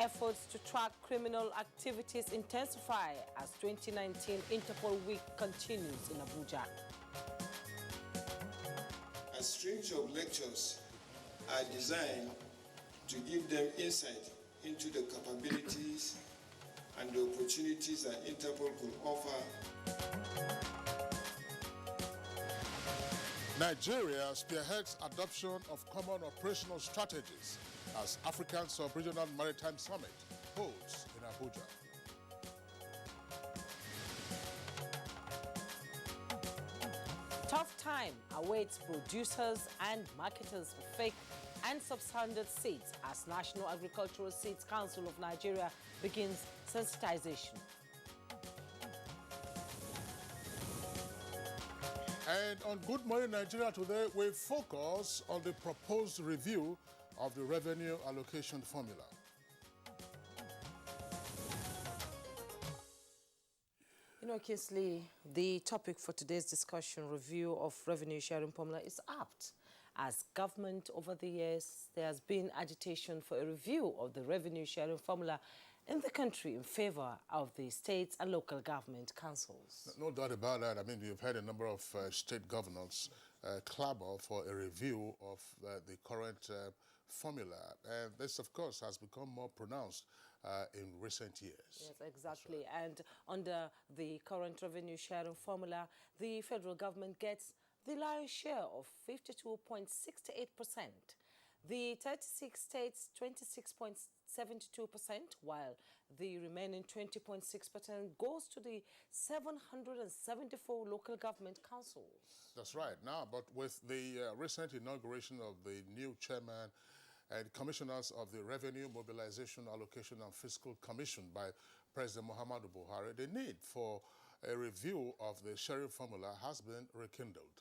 Efforts to track criminal activities intensify as 2019 Interpol Week continues in Abuja. A string of lectures are designed to give them insight into the capabilities and the opportunities that Interpol could offer. Nigeria spearheads adoption of common operational strategies as African Sub-Regional Maritime Summit holds in Abuja. Tough time awaits producers and marketers of fake and substandard seeds as National Agricultural Seeds Council of Nigeria begins sensitization. And on Good Morning Nigeria today, we focus on the proposed review of the revenue allocation formula. You know, Kingsley, the topic for today's discussion, review of revenue sharing formula, is apt. As government over the years, there has been agitation for a review of the revenue sharing formula in the country in favor of the states and local government councils. No doubt about that. I mean, you've had a number of state governors clamor for a review of the current formula. And this, of course, has become more pronounced in recent years. Yes, exactly. Right. And under the current revenue sharing formula, the federal government gets the lion's share of 52.68%. The 36 states, 26.72%, while the remaining 20.6% goes to the 774 local government councils. That's right. Now, but with the recent inauguration of the new chairman and commissioners of the Revenue Mobilization, Allocation and Fiscal Commission by President Muhammadu Buhari, the need for a review of the sharing formula has been rekindled.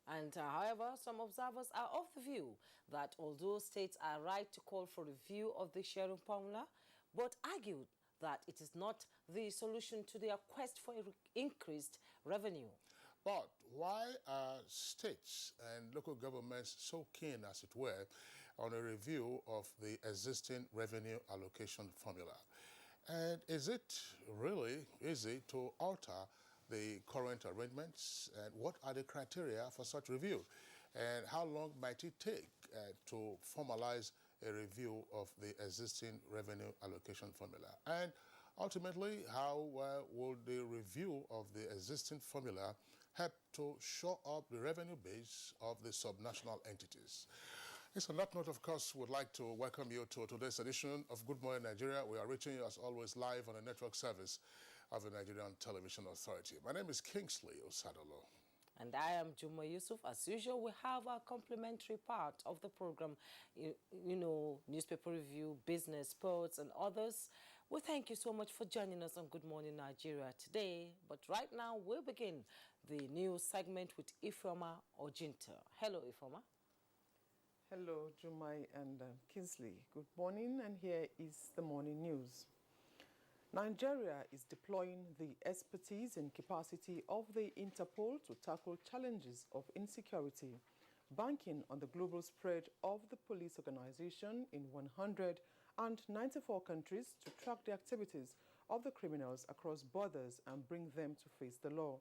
And however, some observers are of the view that although states are right to call for review of the sharing formula, but argued that it is not the solution to their quest for increased revenue. But why are states and local governments so keen, as it were, on a review of the existing revenue allocation formula? And is it really easy to alter the current arrangements, and what are the criteria for such review? And how long might it take to formalize a review of the existing revenue allocation formula? And ultimately, how will the review of the existing formula help to shore up the revenue base of the subnational entities? Yes, on that note, of course, we'd like to welcome you to today's edition of Good Morning Nigeria. We are reaching you, as always, live on a network service of the Nigerian Television Authority. My name is Kingsley Osadolo. And I am Juma Yusuf. As usual, we have our complimentary part of the program, you know, newspaper review, business, sports, and others. We thank you so much for joining us on Good Morning Nigeria today. But right now, we'll begin the news segment with Ifeoma Ojinta. Hello, Ifeoma. Hello, Jumai and Kingsley. Good morning, and here is the morning news. Nigeria is deploying the expertise and capacity of the Interpol to tackle challenges of insecurity, banking on the global spread of the police organization in 194 countries to track the activities of the criminals across borders and bring them to face the law.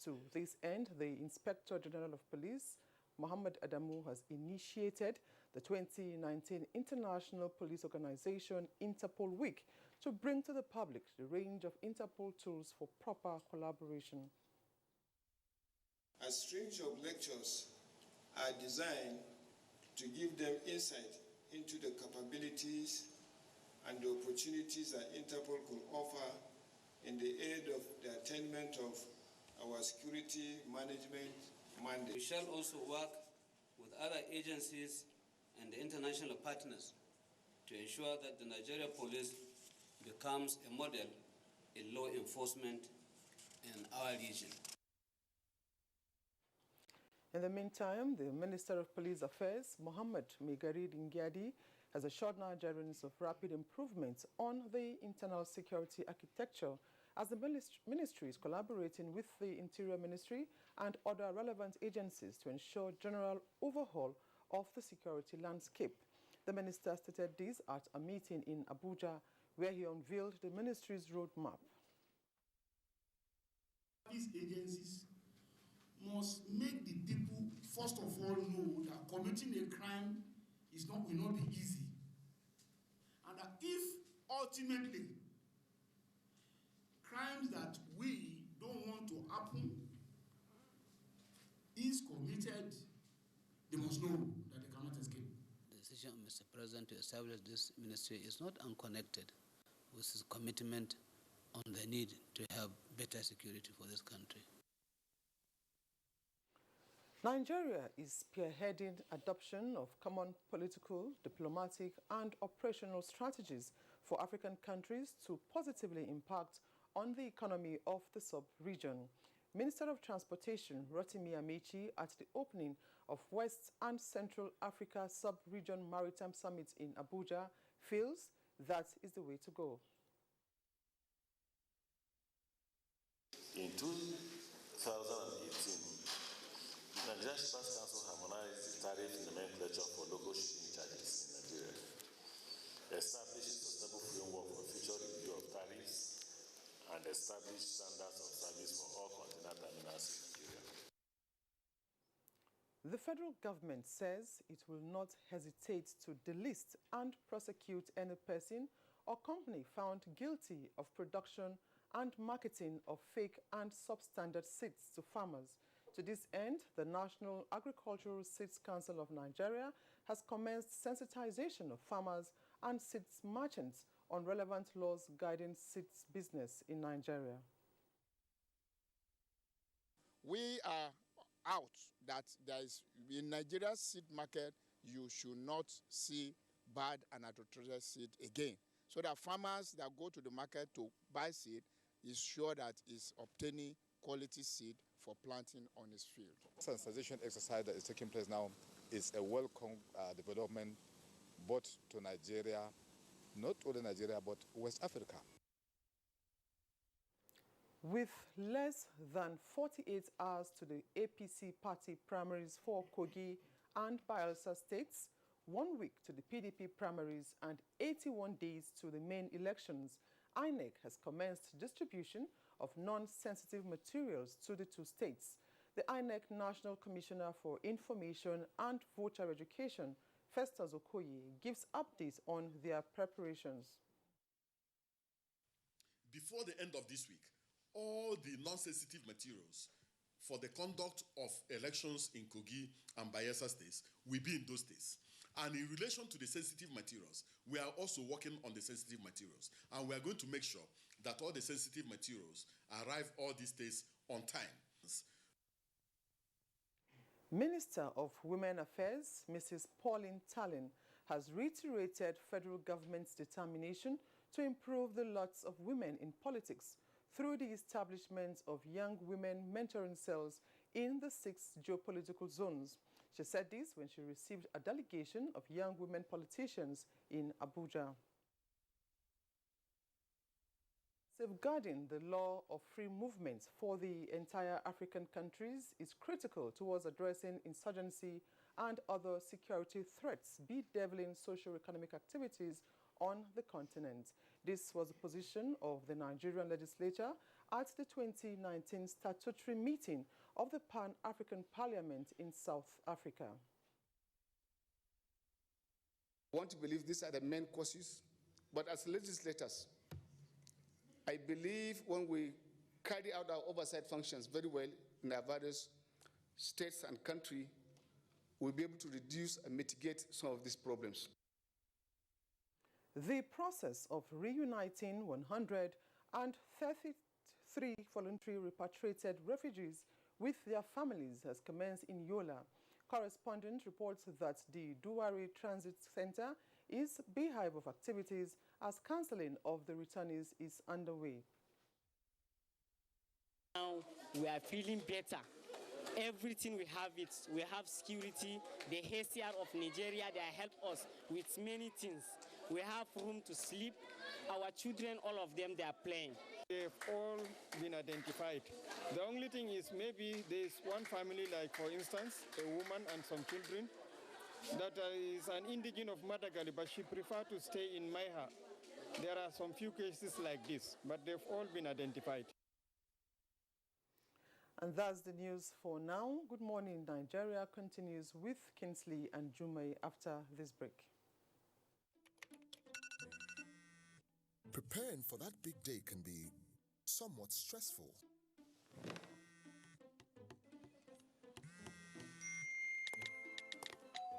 To this end, the Inspector General of Police, Mohammed Adamu, has initiated the 2019 International Police Organization Interpol Week to bring to the public the range of Interpol tools for proper collaboration. A string of lectures are designed to give them insight into the capabilities and the opportunities that Interpol could offer in the aid of the attainment of our security management mandate. We shall also work with other agencies and the international partners to ensure that the Nigeria Police becomes a model in law enforcement in our region. In the meantime, the Minister of Police Affairs, Mohammed Megari Dingyadi, has assured Nigerians of rapid improvements on the internal security architecture as the ministry is collaborating with the Interior Ministry and other relevant agencies to ensure general overhaul of the security landscape. The minister stated this at a meeting in Abuja, where he unveiled the ministry's roadmap. These agencies must make the people, first of all, know that committing a crime will not be easy. And that if ultimately crimes that we don't want to happen is committed, they must know that they cannot escape. The decision of Mr. President to establish this ministry is not unconnected with his commitment on the need to have better security for this country. Nigeria is spearheading adoption of common political, diplomatic, and operational strategies for African countries to positively impact on the economy of the sub-region. Minister of Transportation Rotimi Amechi at the opening of West and Central Africa Sub-Region Maritime Summit in Abuja feels that is the way to go. In 2018, the Nigerian Shippers Council harmonized the tariff nomenclature for local shipping charges in Nigeria, established a sustainable framework for future review of tariffs, and established standards of service for all container terminals in Nigeria. The federal government says it will not hesitate to delist and prosecute any person or company found guilty of production and marketing of fake and substandard seeds to farmers. To this end, the National Agricultural Seeds Council of Nigeria has commenced sensitization of farmers and seeds merchants on relevant laws guiding seeds business in Nigeria. We are out that there is, in Nigeria's seed market, you should not see bad and adulterated seed again. So that farmers that go to the market to buy seed is sure that is obtaining quality seed for planting on his field. Sensitization exercise that is taking place now is a welcome development both to Nigeria, not only Nigeria, but West Africa. With less than 48 hours to the APC party primaries for Kogi and Bayelsa states, 1 week to the PDP primaries and 81 days to the main elections, INEC has commenced distribution of non-sensitive materials to the two states. The INEC National Commissioner for Information and Voter Education, Festus Okoye, gives updates on their preparations. Before the end of this week, all the non-sensitive materials for the conduct of elections in Kogi and Bayelsa states will be in those states. And in relation to the sensitive materials, we are also working on the sensitive materials. And we are going to make sure that all the sensitive materials arrive all these days on time. Minister of Women Affairs, Mrs. Pauline Tallinn, has reiterated federal government's determination to improve the lots of women in politics through the establishment of young women mentoring cells in the 6 geopolitical zones. She said this when she received a delegation of young women politicians in Abuja. Safeguarding the law of free movement for the entire African countries is critical towards addressing insurgency and other security threats, bedeviling socio-economic activities on the continent. This was the position of the Nigerian legislature at the 2019 statutory meeting of the Pan-African Parliament in South Africa. I want to believe these are the main causes, but as legislators, I believe when we carry out our oversight functions very well in our various states and country, we'll be able to reduce and mitigate some of these problems. The process of reuniting 133 voluntary repatriated refugees with their families has commenced in Yola. Correspondent reports that the Duwari Transit Center is a beehive of activities as counseling of the returnees is underway. Now we are feeling better. Everything we have it. We have security. The HCR of Nigeria, they help us with many things. We have room to sleep. Our children, all of them, they are playing. They've all been identified. The only thing is maybe there's one family, like for instance, a woman and some children. that is an indigene of Madagali, but she preferred to stay in Maiha. There are some few cases like this, but they've all been identified. And that's the news for now. Good Morning Nigeria continues with Kingsley and Jumai after this break. Preparing for that big day can be somewhat stressful.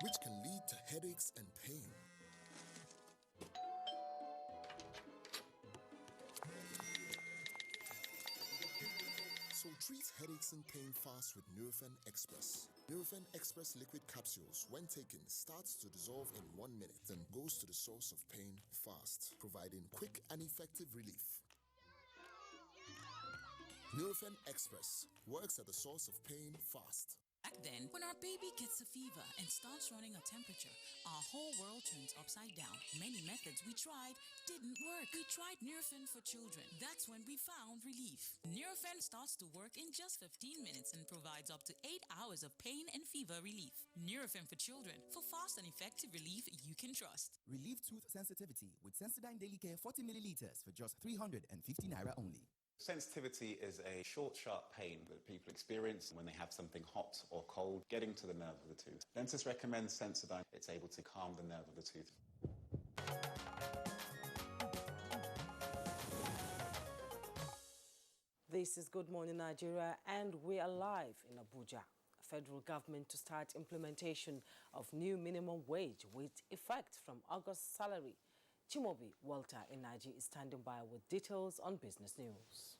Which can lead to headaches and pain. So treat headaches and pain fast with Nurofen Express. Nurofen Express liquid capsules, when taken, starts to dissolve in 1 minute, then goes to the source of pain fast, providing quick and effective relief. Nurofen Express works at the source of pain fast. Back then, when our baby gets a fever and starts running a temperature, our whole world turns upside down. Many methods we tried didn't work. We tried Nurofen for children. That's when we found relief. Nurofen starts to work in just 15 minutes and provides up to 8 hours of pain and fever relief. Nurofen for children, for fast and effective relief you can trust. Relieve tooth sensitivity with Sensodyne Daily Care 40 milliliters for just 350 naira only. Sensitivity is a short, sharp pain that people experience when they have something hot or cold getting to the nerve of the tooth. Dentists recommend Sensodyne. It's able to calm the nerve of the tooth. This is Good Morning Nigeria, and we are live in Abuja. Federal government to start implementation of new minimum wage with effect from August salary. Chimobi Walter Inaji is standing by with details on business news.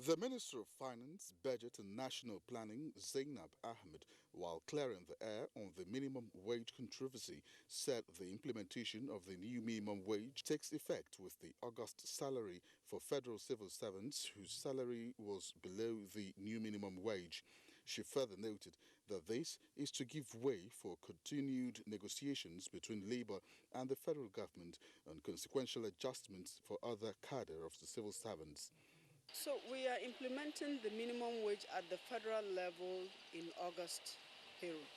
The Minister of Finance, Budget and National Planning, Zainab Ahmed, while clearing the air on the minimum wage controversy, said the implementation of the new minimum wage takes effect with the August salary for federal civil servants whose salary was below the new minimum wage. She further noted that this is to give way for continued negotiations between Labour and the federal government and consequential adjustments for other cadre of the civil servants. So we are implementing the minimum wage at the federal level in August period.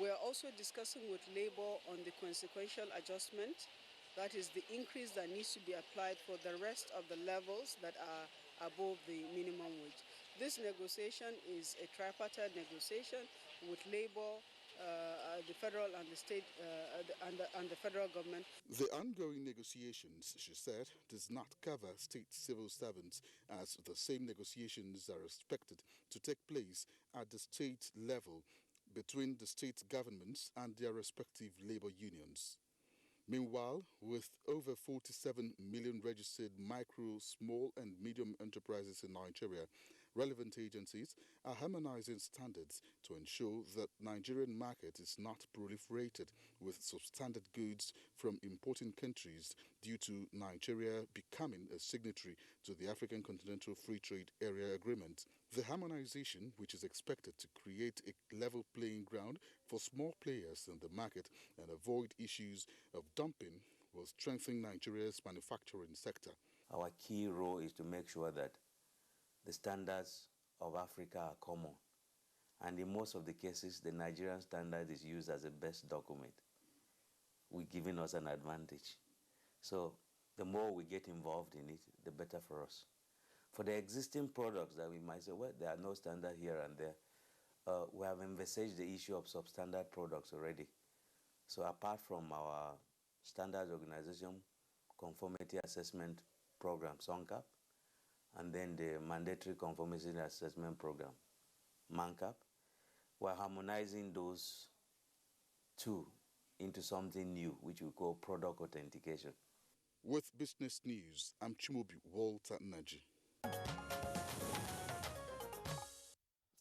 We are also discussing with Labour on the consequential adjustment, that is the increase that needs to be applied for the rest of the levels that are above the minimum wage. This negotiation is a tripartite negotiation with Labour, the federal and the state and the federal government. The ongoing negotiations, she said, does not cover state civil servants, as the same negotiations are expected to take place at the state level between the state governments and their respective labor unions. Meanwhile, with over 47 million registered micro, small and medium enterprises in Nigeria, relevant agencies are harmonizing standards to ensure that Nigerian market is not proliferated with substandard goods from importing countries due to Nigeria becoming a signatory to the African Continental Free Trade Area Agreement. The harmonization, which is expected to create a level playing ground for small players in the market and avoid issues of dumping, will strengthen Nigeria's manufacturing sector. Our key role is to make sure that the standards of Africa are common. And in most of the cases, the Nigerian standard is used as the best document, giving us an advantage. So the more we get involved in it, the better for us. For the existing products that we might say, well, there are no standard here and there, we have envisaged the issue of substandard products already. So apart from our Standards Organization Conformity Assessment Program, SONCAP, and then the Mandatory Conformity Assessment Program, MANCAP, we're harmonizing those two into something new, which we call product authentication. With Business News, I'm Chimobi Walter Naji.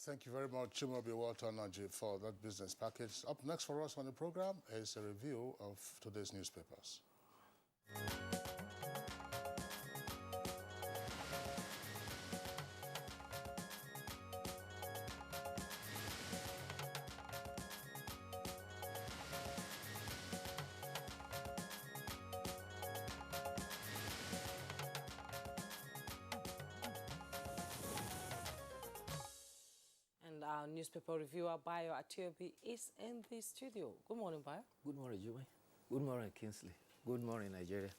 Thank you very much, Chimobi Walter Naji, for that business package. Up next for us on the program is a review of today's newspapers. Our newspaper reviewer Bayo Atiobi is in the studio. Good morning, Bayo. Good morning, Jimmy. Good morning, Kingsley. Good morning, Nigeria.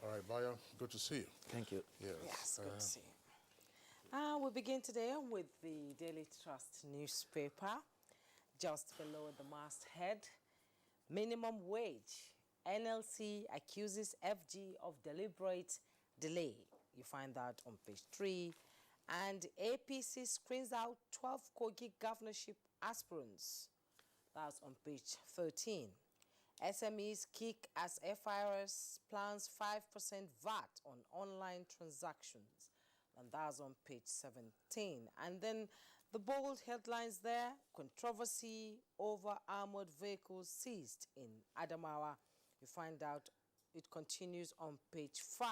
All right, Bayo, good to see you. Thank you. Yes, good to see you. We begin today with the Daily Trust newspaper. Just below the masthead, minimum wage. NLC accuses FG of deliberate delay. You find that on page 3. And APC screens out 12 Kogi governorship aspirants. That's on page 13. SMEs kick as FIRS plans 5% VAT on online transactions. And that's on page 17. And then the bold headlines there: controversy over armored vehicles seized in Adamawa. You find out it continues on page 5.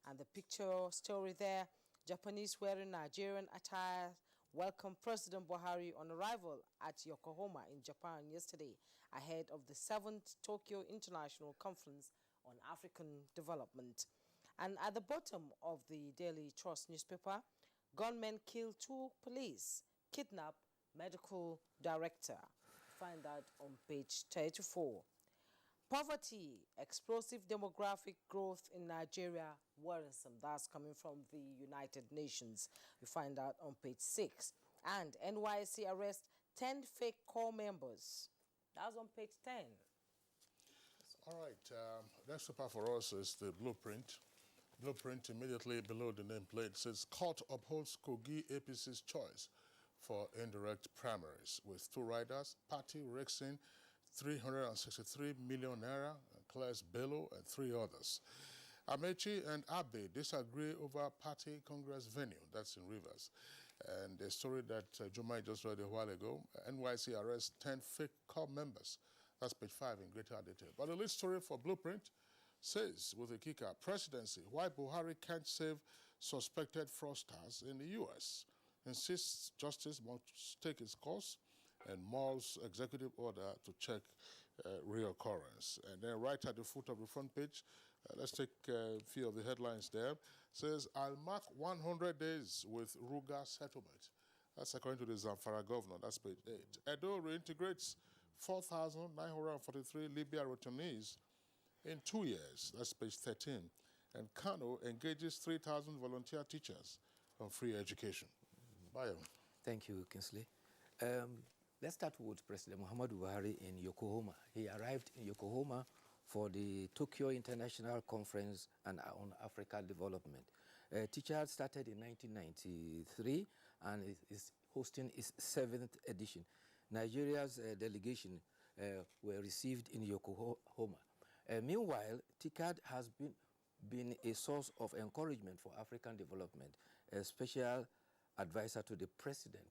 And the picture story there: Japanese wearing Nigerian attire welcomed President Buhari on arrival at Yokohama in Japan yesterday ahead of the 7th Tokyo International Conference on African Development. And at the bottom of the Daily Trust newspaper, gunmen kill 2 police, kidnap medical director. Find that on page 34. Poverty, explosive demographic growth in Nigeria, worrisome. That's coming from the United Nations. You find out on page 6. And NYC arrests 10 fake core members. That's on page 10. All right, next paper for us is the blueprint. Blueprint immediately below the nameplate says court upholds Kogi APC's choice for indirect primaries with 2 riders, Party rakes in 363 million naira, Claire's Bello and 3 others. Amechi and Abe disagree over party congress venue, that's in Rivers. And a story that Jumai just read a while ago, NYC arrests 10 fake corps members. That's page 5 in greater detail. But the lead story for Blueprint says, with a kicker, presidency, why Buhari can't save suspected fraudsters in the U.S. Insists justice must take its course and mauls executive order to check reoccurrence. And then right at the foot of the front page, let's take a few of the headlines there. Says, I'll mark 100 days with Ruga settlement. That's according to the Zamfara governor. That's page 8. Edo reintegrates 4,943 Libya returnees in 2 years. That's page 13. And Kano engages 3,000 volunteer teachers on free education. Bayo. Thank you, Kingsley. Let's start with President Muhammadu Buhari in Yokohama. He arrived in Yokohama for the Tokyo International Conference on African Development. Teacher started in 1993 and is hosting its 7th edition. Nigeria's delegation were received in Yokohama. Meanwhile, TICAD has been a source of encouragement for African development. A special advisor to the president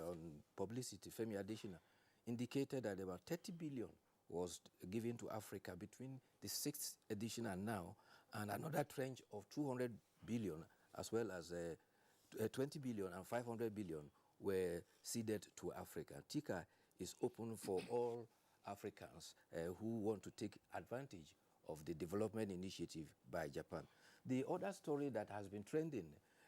on publicity, Femi Adesina, indicated that about 30 billion was given to Africa between the 6th edition and now, and another tranche of 200 billion as well as 20 billion and 500 billion were ceded to Africa. TICA is open for all Africans who want to take advantage of the development initiative by Japan. The other story that has been trending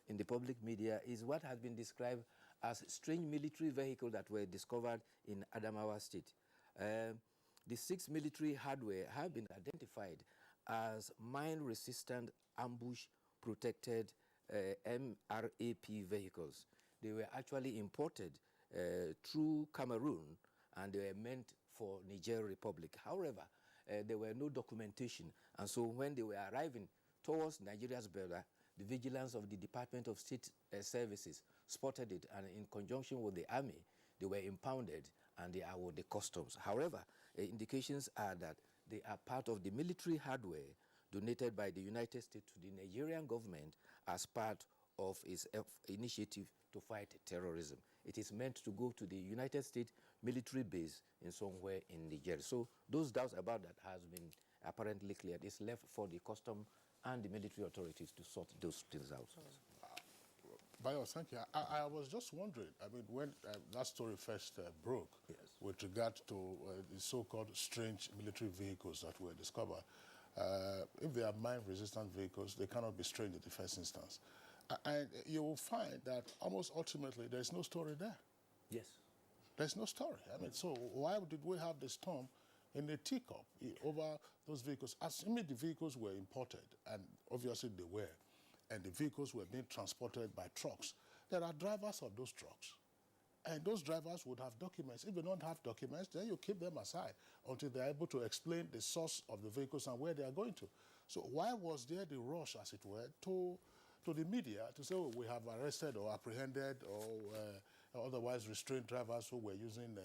in the public media is what has been described as strange military vehicles that were discovered in Adamawa State. The 6 military hardware have been identified as mine-resistant, ambush-protected MRAP vehicles. They were actually imported through Cameroon, and they were meant for Niger Republic. However, there were no documentation, and so when they were arriving towards Nigeria's border, the vigilance of the Department of State Services spotted it, and in conjunction with the army, they were impounded and they are with the customs. However, indications are that they are part of the military hardware donated by the United States to the Nigerian government as part of its initiative to fight terrorism. It is meant to go to the United States military base in somewhere in Nigeria. So those doubts about that has been apparently cleared. It's left for the custom and the military authorities to sort those things out. Bayo, thank you. I was just wondering, I mean, when that story first broke, yes, with regard to the so-called strange military vehicles that were discovered, if they are mine-resistant vehicles, they cannot be strange in the first instance. And you will find that almost ultimately there's no story there. Yes. There's no story. I mean, so why did we have the storm in the teacup over those vehicles? Assuming the vehicles were imported, and obviously they were, and the vehicles were being transported by trucks, there are drivers of those trucks. And those drivers would have documents. If they don't have documents, then you keep them aside until they're able to explain the source of the vehicles and where they are going to. So why was there the rush, as it were, to the media to say, oh, we have arrested or apprehended or otherwise restrained drivers who were using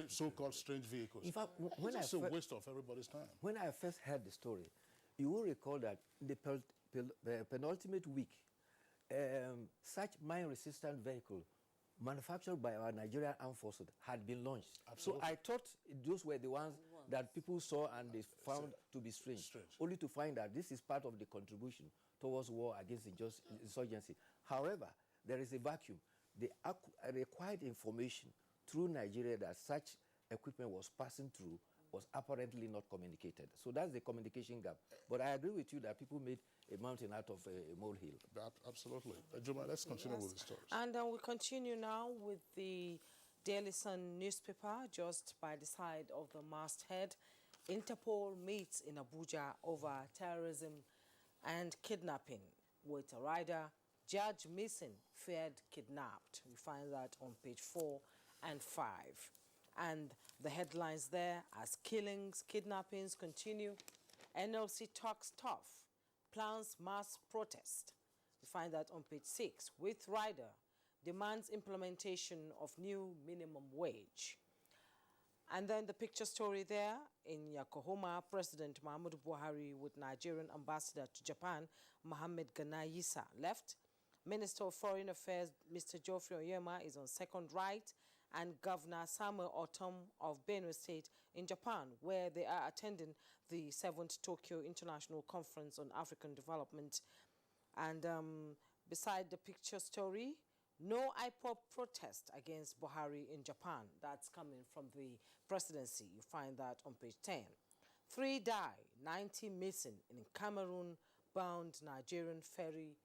so-called strange vehicles? In fact, it's a waste of everybody's time. When I first heard the story, you will recall that the penultimate week, such mine-resistant vehicle manufactured by our Nigerian armed forces had been launched. Absolutely. So I thought those were the ones that people saw and they found to be strange, only to find that this is part of the contribution towards war against insurgency. However, there is a vacuum. The required information through Nigeria that such equipment was passing through was apparently not communicated. So that's the communication gap. But I agree with you that people made a mountain out of a molehill. Absolutely. Juma, let's continue with the stories. And we continue now with the Daily Sun newspaper, just by the side of the masthead. Interpol meets in Abuja over terrorism and kidnapping, with a rider, judge missing, feared kidnapped. We find that on page 4 and 5. And the headlines there, as killings, kidnappings continue, NLC talks tough, plans mass protest. We find that on page 6, with rider, demands implementation of new minimum wage. And then the picture story there, in Yokohama, President Muhammadu Buhari with Nigerian ambassador to Japan, Mohammed Ganayisa, left. Minister of Foreign Affairs, Mr. Geoffrey Oyema, is on second right, and Governor Samuel Otom of Benue State in Japan, where they are attending the 7th Tokyo International Conference on African Development. And beside the picture story, no IPOB protest against Buhari in Japan. That's coming from the presidency. You find that on page 10. 3 die, 90 missing in Cameroon-bound Nigerian ferry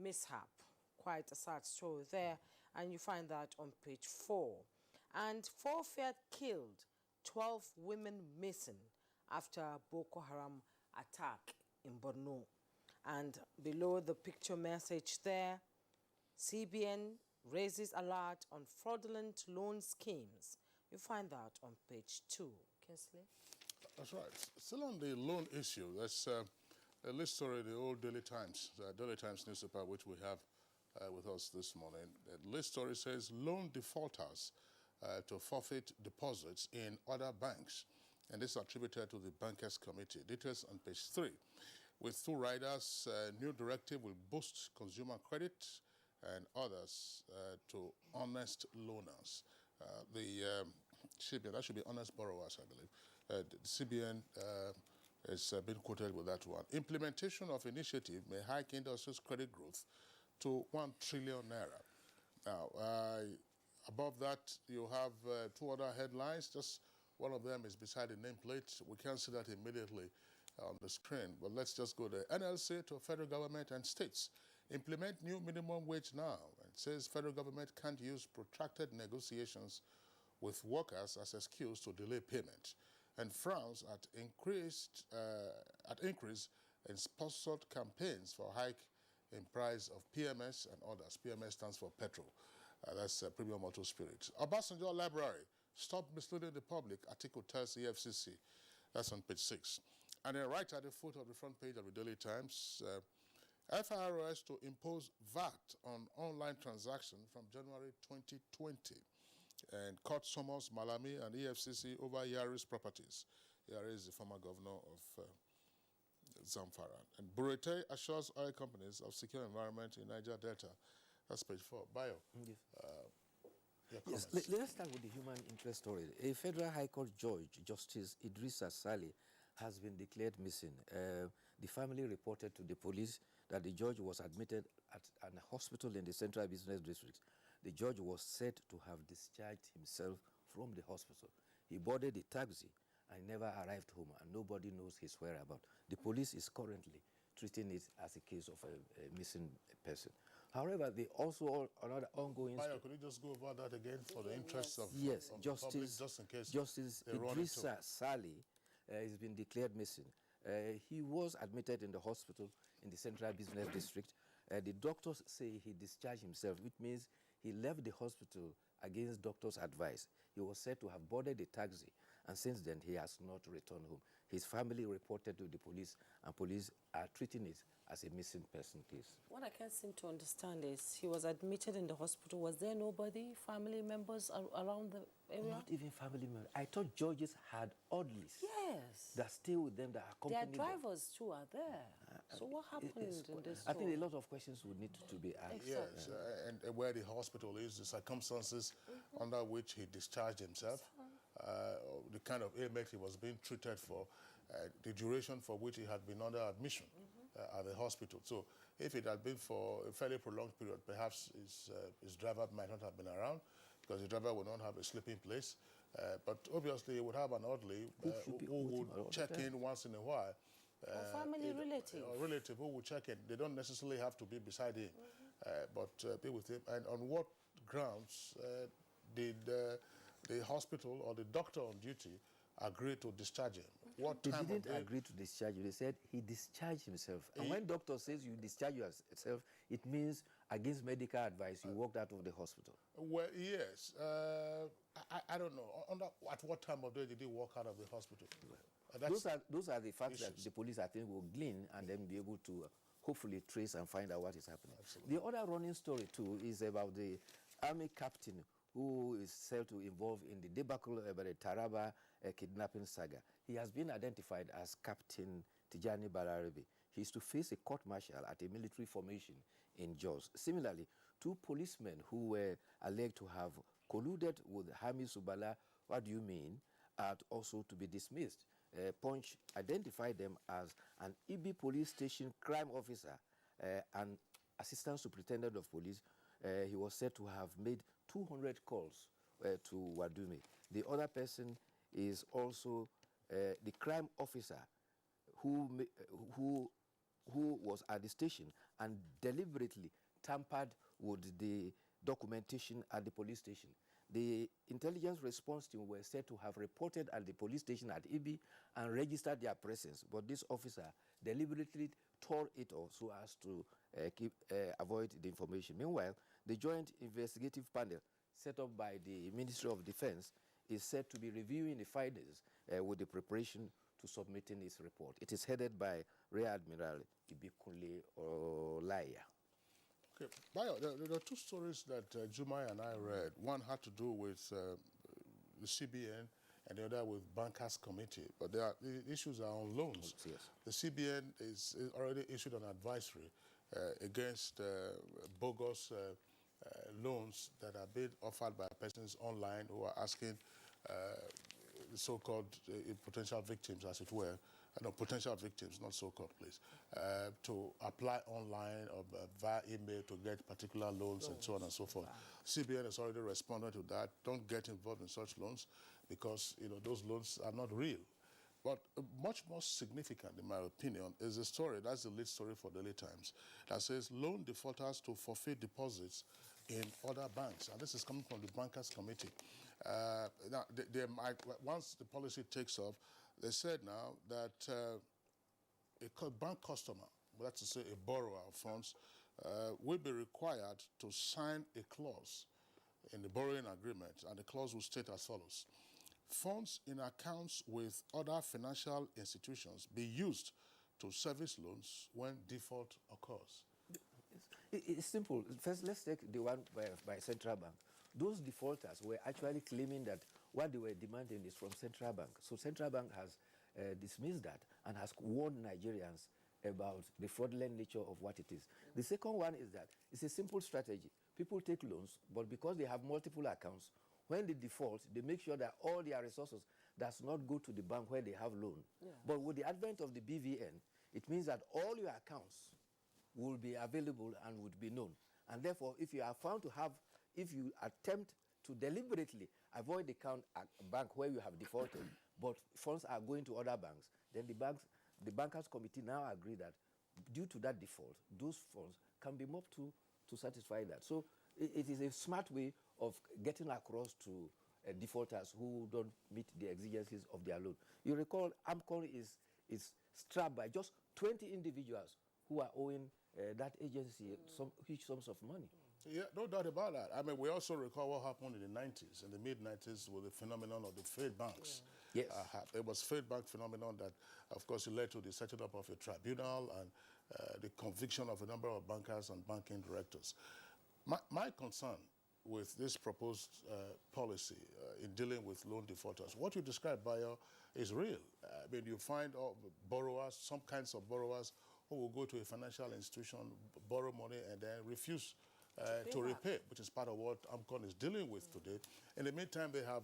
mishap. Quite a sad story there. And you find that on page 4. And 4 fared killed, 12 women missing after Boko Haram attack in Borno. And below the picture message there, CBN raises alert on fraudulent loan schemes. You find that on page 2. Kingsley? That's right. Still on the loan issue, there's a list story, the old Daily Times newspaper, which we have with us this morning. The list story says loan defaulters to forfeit deposits in other banks. And this is attributed to the Bankers Committee. Details on page 3. With 2 riders, new directive will boost consumer credit and others to honest loaners. The CBN, that should be honest borrowers, I believe. The CBN has been quoted with that one. Implementation of initiative may hike industry's credit growth to 1 trillion naira. Now, above that, you have 2 other headlines. Just one of them is beside the nameplate. We can't see that immediately on the screen, but let's just go there. NLC to federal government and states. Implement new minimum wage now. It says federal government can't use protracted negotiations with workers as excuse to delay payment, and frowns at increase in sponsored campaigns for hike in price of PMS and others. PMS stands for petrol. That's Premium Auto Spirit. Obasanjo Library, stop misleading the public, article tells EFCC. That's on page 6. And then right at the foot of the front page of the Daily Times, FIRS to impose VAT on online transaction from January 2020. And court summons Malami and EFCC over Yari's properties. Yari is the former governor of Zamfara. And Burete assures oil companies of secure environment in Niger Delta. That's page 4. Bayo. Yes, let's start with the human interest story. A federal High Court judge, Justice Idrissa Saleh, has been declared missing. The family reported to the police that the judge was admitted at a hospital in the Central Business District. The judge was said to have discharged himself from the hospital. He boarded a taxi and never arrived home, and nobody knows his whereabouts. The police is currently treating it as a case of a missing person. However, they also another ongoing. Could you just go over that again for the interests of yes, of Justice the public, just in case Justice they run into Idrissa Sali has been declared missing. He was admitted in the hospital in the Central Business District. The doctors say he discharged himself, which means he left the hospital against doctors' advice. He was said to have boarded a taxi, and since then he has not returned home. His family reported to the police, and police are treating it as a missing person case. What I can't seem to understand is he was admitted in the hospital. Was there nobody, family members around the area? Not even family members. I thought judges had orderlies. Yes. That stay with them, that accompany Their drivers too are there. So what happened in this I think a lot of questions would need to be asked. Yes, and where the hospital is, the circumstances under which he discharged himself, the kind of ailment he was being treated for, the duration for which he had been under admission at the hospital. So if it had been for a fairly prolonged period, perhaps his driver might not have been around because the driver would not have a sleeping place. But obviously, he would have an orderly who would check in once in a while. Or family relative. A relative who would check in. They don't necessarily have to be beside him, but be with him. And on what grounds did the hospital or the doctor on duty agree to discharge him? What They time didn't of day? agree to discharge you. They said he discharged himself. And when doctor says you discharge yourself, it means against medical advice, you walked out of the hospital. Well, yes. I don't know. At what time of day did he walk out of the hospital? Those are the facts that the police, I think, will glean and then be able to hopefully trace and find out what is happening. Absolutely. The other running story, too, is about the army captain who is said to involve in the debacle about the Taraba kidnapping saga. He has been identified as Captain Tijani Balarabe. He is to face a court-martial at a military formation in Jos. Similarly, two policemen who were alleged to have colluded with Hami Subala, what do you mean, are also to be dismissed. Punch identified them as an Ibi police station crime officer and assistant superintendent of police. He was said to have made 200 calls to Wadume. The other person is also the crime officer who was at the station and deliberately tampered with the documentation at the police station. The intelligence response team were said to have reported at the police station at Ibi and registered their presence, but this officer deliberately tore it off so as to avoid the information. Meanwhile, the joint investigative panel set up by the Ministry of Defense is said to be reviewing the findings with the preparation to submitting its report. It is headed by Rear Admiral Ibikunle Olaya. Okay, Bayo, there are two stories that Jumai and I read. One had to do with the CBN and the other with Bankers Committee. But the issues are on loans. Yes. The CBN is already issued an advisory against bogus loans that are being offered by persons online who are asking so-called potential victims, as it were, no, potential victims, not so-called, please, to apply online or via email to get particular loans and so on and so forth. CBN has already responded to that. Don't get involved in such loans because, those loans are not real. But much more significant, in my opinion, is the story, that's the lead story for Daily Times, that says loan defaulters to forfeit deposits in other banks. And this is coming from the Bankers Committee. Now, once the policy takes off, they said now that a bank customer, that's to say a borrower of funds, will be required to sign a clause in the borrowing agreement, and the clause will state as follows. Funds in accounts with other financial institutions be used to service loans when default occurs. It's simple. First, let's take the one by Central Bank. Those defaulters were actually claiming that what they were demanding is from Central Bank. So Central Bank has dismissed that and has warned Nigerians about the fraudulent nature of what it is. The second one is that it's a simple strategy. People take loans, but because they have multiple accounts, when they default, they make sure that all their resources does not go to the bank where they have loan. Yeah. But with the advent of the BVN, it means that all your accounts will be available and would be known. And therefore, if you are found to have, if you attempt to deliberately avoid the bank where you have defaulted, but funds are going to other banks, then the Bankers Committee now agree that due to that default, those funds can be moved to to satisfy that. So it is a smart way of getting across to defaulters who don't meet the exigencies of their loan. You recall AMCON is strapped by just 20 individuals who are owing that agency some huge sums of money. Yeah, no doubt about that. I mean, we also recall what happened in the 90s, in the mid-90s, with the phenomenon of the failed banks. Yes. There was failed bank phenomenon that, of course, led to the setting up of a tribunal and the conviction of a number of bankers and banking directors. My concern with this proposed policy in dealing with loan defaulters, what you described, Bayo, is real. I mean, you find borrowers, some kinds of borrowers, who will go to a financial institution, borrow money, and then refuse to repay, which is part of what AMCON is dealing with today. In the meantime, they have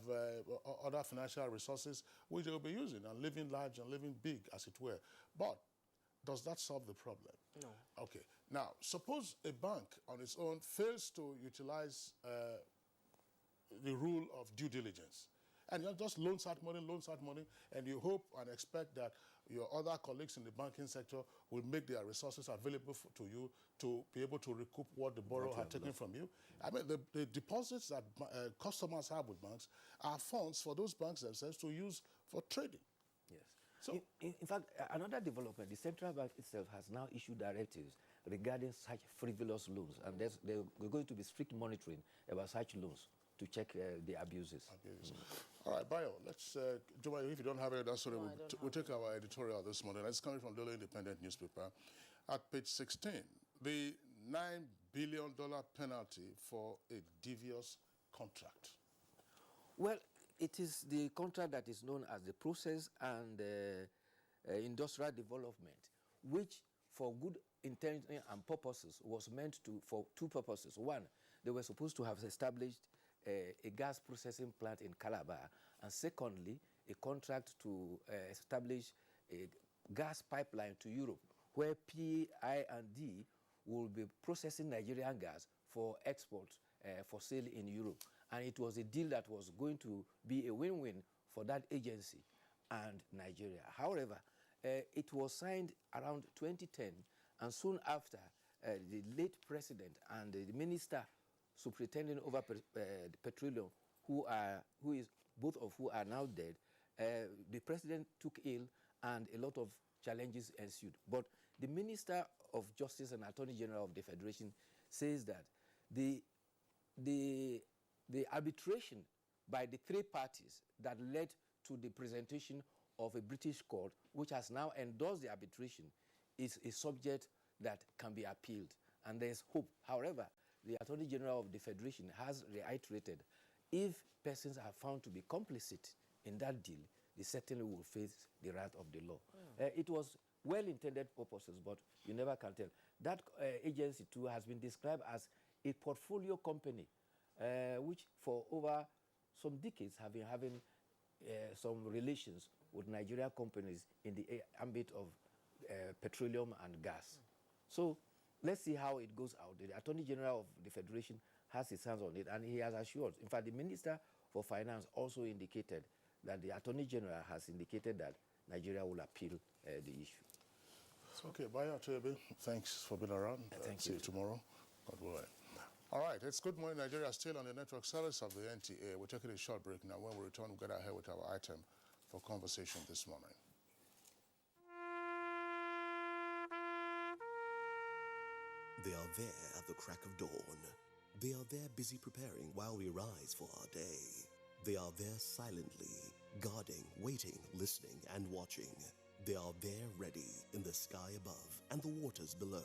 other financial resources which they will be using and living large and living big, as it were. But does that solve the problem? No. Okay. Now, suppose a bank on its own fails to utilize the rule of due diligence, and you just loans out money, and you hope and expect that your other colleagues in the banking sector will make their resources available to you to be able to recoup what the borrower had taken from you. I mean, the deposits that customers have with banks are funds for those banks themselves to use for trading. Yes. So, in fact, another development, the central bank itself has now issued directives regarding such frivolous loans, and we're going to be strict monitoring about such loans to check the abuses. All right, Bayo, let's, Juma, if you don't have it, that's sorry, we'll take our editorial this morning. It's coming from Daily Independent newspaper. At page 16, the $9 billion penalty for a devious contract. Well, it is the contract that is known as the Process and Industrial Development, which for good intention and purposes was meant to, for two purposes. One, they were supposed to have established a gas processing plant in Calabar, and secondly, a contract to establish a gas pipeline to Europe, where P&D will be processing Nigerian gas for export for sale in Europe. And it was a deal that was going to be a win-win for that agency and Nigeria. However, it was signed around 2010, and soon after, the late president and the minister superintending over petroleum, both of who are now dead, the president took ill and a lot of challenges ensued. But the Minister of Justice and Attorney General of the Federation says that the arbitration by the three parties that led to the presentation of a British court, which has now endorsed the arbitration, is a subject that can be appealed, and there's hope. However, the Attorney General of the Federation has reiterated, if persons are found to be complicit in that deal, they certainly will face the wrath of the law. It was well-intended purposes, but you never can tell. That agency, too, has been described as a portfolio company, which for over some decades have been having some relations with Nigerian companies in the ambit of petroleum and gas. So let's see how it goes out. The Attorney General of the Federation has his hands on it, and he has assured. In fact, the Minister for Finance also indicated that the Attorney General has indicated that Nigeria will appeal the issue. Okay, Bayo Achebe, thanks for being around. See you tomorrow. God willing. All right, it's Good Morning Nigeria, still on the network service of the NTA. We're taking a short break now. When we return, we'll get ahead with our item for conversation this morning. They are there at the crack of dawn. They are there busy preparing while we rise for our day. They are there silently, guarding, waiting, listening, and watching. They are there ready in the sky above and the waters below,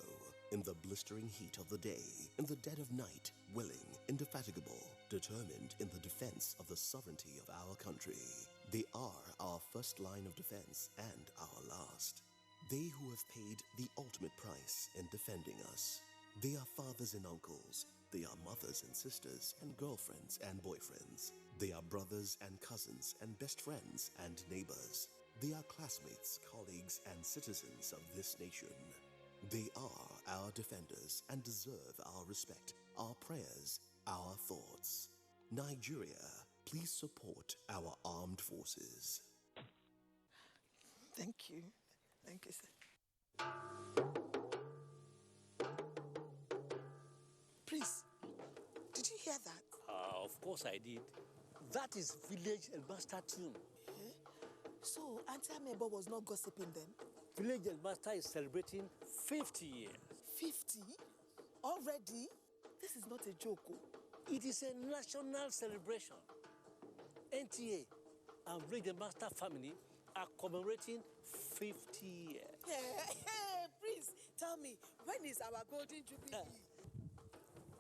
in the blistering heat of the day, in the dead of night, willing, indefatigable, determined in the defense of the sovereignty of our country. They are our first line of defense and our last. They who have paid the ultimate price in defending us. They are fathers and uncles. They are mothers and sisters and girlfriends and boyfriends. They are brothers and cousins and best friends and neighbors. They are classmates, colleagues, and citizens of this nation. They are our defenders and deserve our respect, our prayers, our thoughts. Nigeria, please support our armed forces. Thank you. Thank you, sir. hear that? Of course I did. That is village headmaster tune. So Auntie Amebo was not gossiping then? Village headmaster is celebrating 50 years. 50? Already? This is not a joke. It is a national celebration. NTA and village headmaster family are commemorating 50 years. Hey, please tell me, when is our golden jubilee?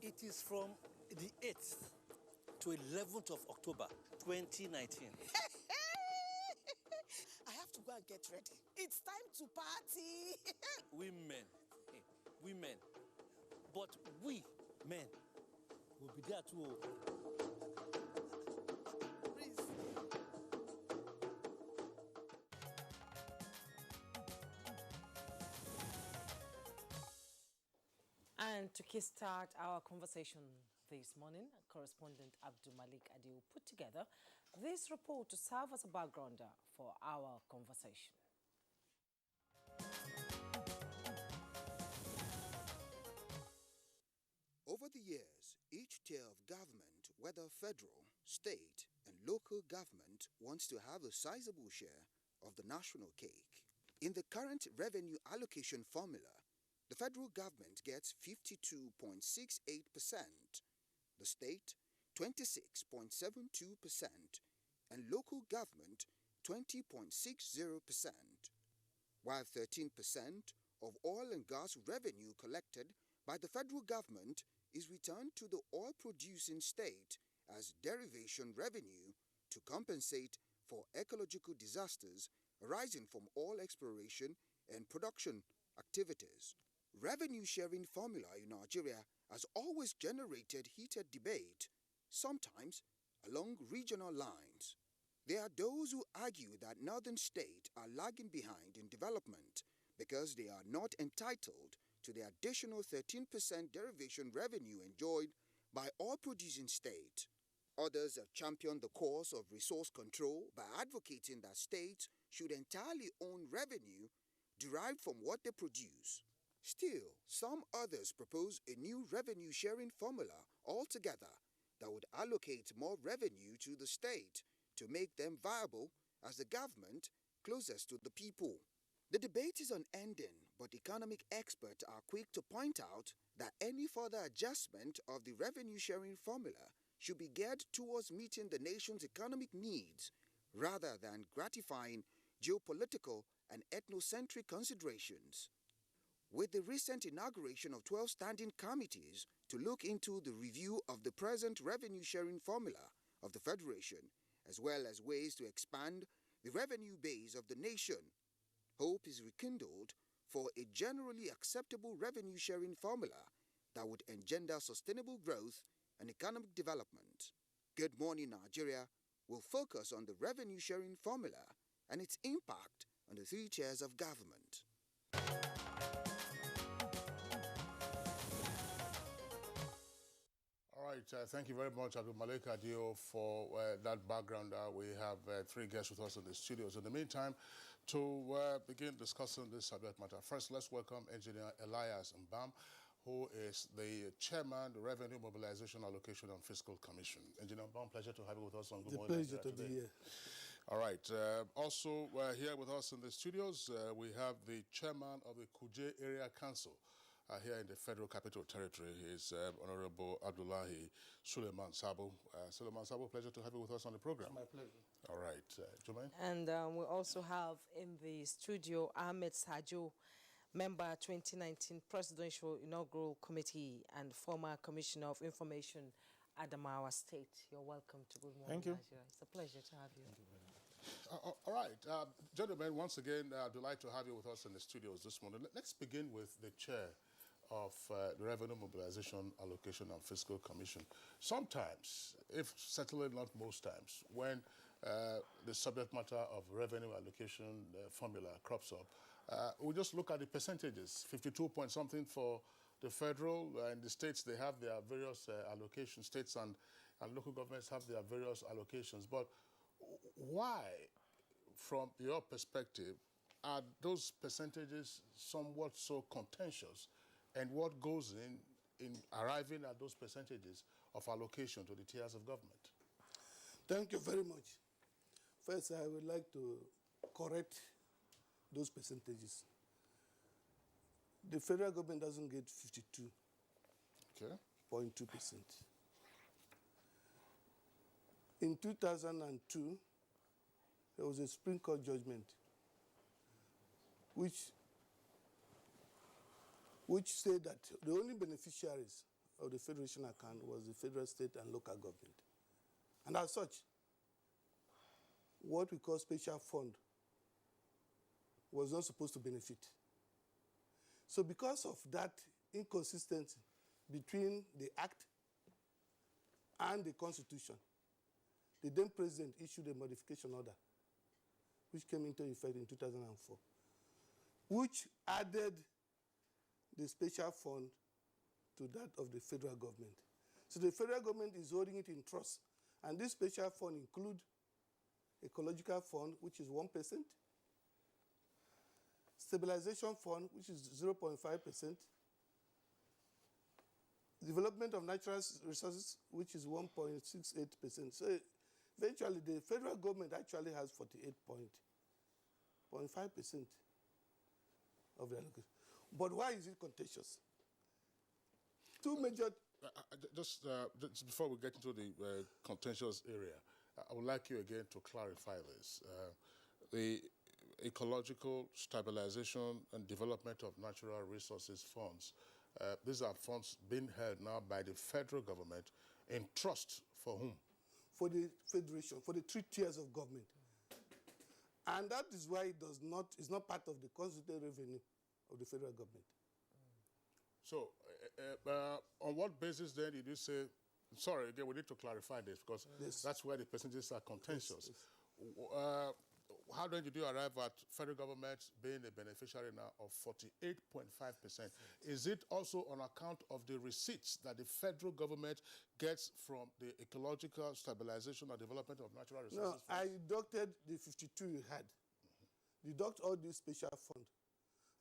It is from the 8th to 11th of October, 2019. I have to go and get ready. It's time to party. Women. But we, men, will be there too. And to kickstart our conversation this morning, correspondent Abdul Malik Adil put together this report to serve as a backgrounder for our conversation. Over the years, each tier of government, whether federal, state, and local government, wants to have a sizable share of the national cake. In the current revenue allocation formula, the federal government gets 52.68%, the state 26.72%, and local government 20.60%, while 13% of oil and gas revenue collected by the federal government is returned to the oil-producing state as derivation revenue to compensate for ecological disasters arising from oil exploration and production activities. Revenue sharing formula in Nigeria has always generated heated debate, sometimes along regional lines. There are those who argue that northern states are lagging behind in development because they are not entitled to the additional 13% derivation revenue enjoyed by oil-producing states. Others have championed the course of resource control by advocating that states should entirely own revenue derived from what they produce. Still, some others propose a new revenue-sharing formula altogether that would allocate more revenue to the state to make them viable as the government closest to the people. The debate is unending, but economic experts are quick to point out that any further adjustment of the revenue-sharing formula should be geared towards meeting the nation's economic needs rather than gratifying geopolitical and ethnocentric considerations. With the recent inauguration of 12 standing committees to look into the review of the present revenue-sharing formula of the Federation, as well as ways to expand the revenue base of the nation, hope is rekindled for a generally acceptable revenue-sharing formula that would engender sustainable growth and economic development. Good Morning Nigeria will focus on the revenue-sharing formula and its impact on the three tiers of government. All right, thank you very much, Abdul Malik Adio, for that background. We have three guests with us in the studios. In the meantime, to begin discussing this subject matter, first let's welcome Engineer Elias Mbam, who is the chairman, the Revenue Mobilization Allocation and Fiscal Commission. Engineer Mbam, pleasure to have you with us on Good Morning Nigeria today. Pleasure to be here. All right. Also, here with us in the studios, we have the chairman of the Kuje Area Council here in the Federal Capital Territory. He is Honorable Abdullahi Suleiman Sabo. Suleiman Sabo, pleasure to have you with us on the program. It's my pleasure. All right. Jumain? And we also have in the studio Ahmed Sajo, member 2019 Presidential Inaugural Committee and former Commissioner of Information, Adamawa State. You're welcome to Good Morning Thank you. Nigeria. It's a pleasure to have you. Thank you very much. All right. Gentlemen, once again, I'd like to have you with us in the studios this morning. Let's begin with the chair of the Revenue Mobilization Allocation and Fiscal Commission. Sometimes, if certainly not most times, when the subject matter of revenue allocation formula crops up, we just look at the percentages, 52 point something for the federal, and the states, they have their various allocations. States and local governments have their various allocations. But why, from your perspective, are those percentages somewhat so contentious? And what goes in arriving at those percentages? of allocation to the tiers of government? Thank you very much. First, I would like to correct those percentages. The federal government doesn't get 52.2%. In 2002, there was a Supreme Court judgment which said that the only beneficiaries of the federation account was the federal, state, and local government. And as such, what we call special fund was not supposed to benefit. So because of that inconsistency between the Act and the Constitution, the then president issued a modification order which came into effect in 2004, which added the special fund to that of the federal government. So the federal government is holding it in trust, and this special fund includes ecological fund, which is 1%, stabilization fund, which is 0.5%, development of natural resources, which is 1.68%. So eventually, the federal government actually has 48.5% of the allocation. But why is it contentious? Two major... Just before we get into the contentious area, I would like you again to clarify this. The Ecological Stabilization and Development of Natural Resources Funds, these are funds being held now by the federal government in trust for whom? For the federation, for the 3 tiers of government. And that is why it's not part of the constituted revenue of the federal government. So, on what basis then did you say, sorry, again, we need to clarify this because that's where the percentages are contentious. How then did you arrive at federal government being a beneficiary now of 48.5%? Is it also on account of the receipts that the federal government gets from the Ecological Stabilization and Development of Natural Resources? No, I deducted the 52 you had. Deduct all these special funds.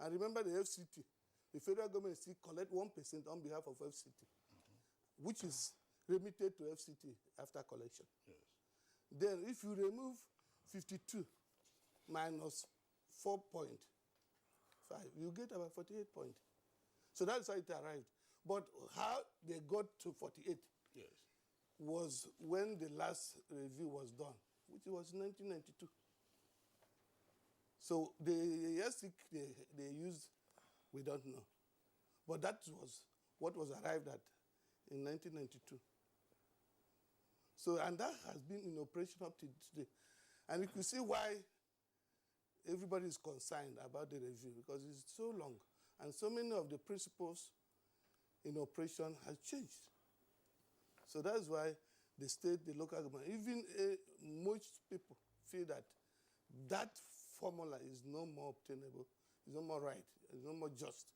And remember the FCT. The federal government still collect 1% on behalf of FCT, which is remitted to FCT after collection. Yes. Then if you remove 52 minus 4.5, you get about 48 points. So that's how it arrived. But how they got to 48 was when the last review was done, which was 1992. So the yardstick they used, we don't know. But that was what was arrived at in 1992. So, and that has been in operation up to today. And you can see why everybody is concerned about the review, because it's so long. And so many of the principles in operation has changed. So that's why the state, the local government, even most people feel that that formula is no more obtainable, is no more right, is no more just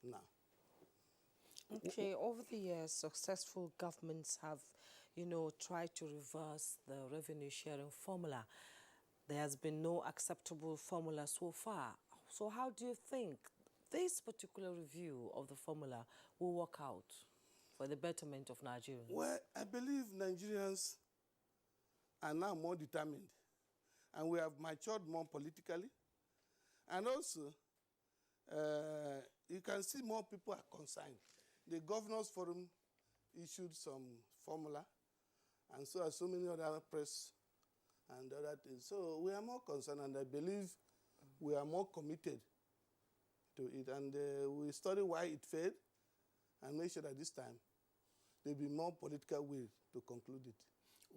now. Okay, over the years, successful governments have, tried to reverse the revenue sharing formula. There has been no acceptable formula so far. So how do you think this particular review of the formula will work out for the betterment of Nigerians? Well, I believe Nigerians are now more determined, and we have matured more politically. And also, you can see more people are concerned. The Governors Forum issued some formula, and so are so many other press and other things. So we are more concerned, and I believe we are more committed to it. And we study why it failed and make sure that this time there will be more political will to conclude it.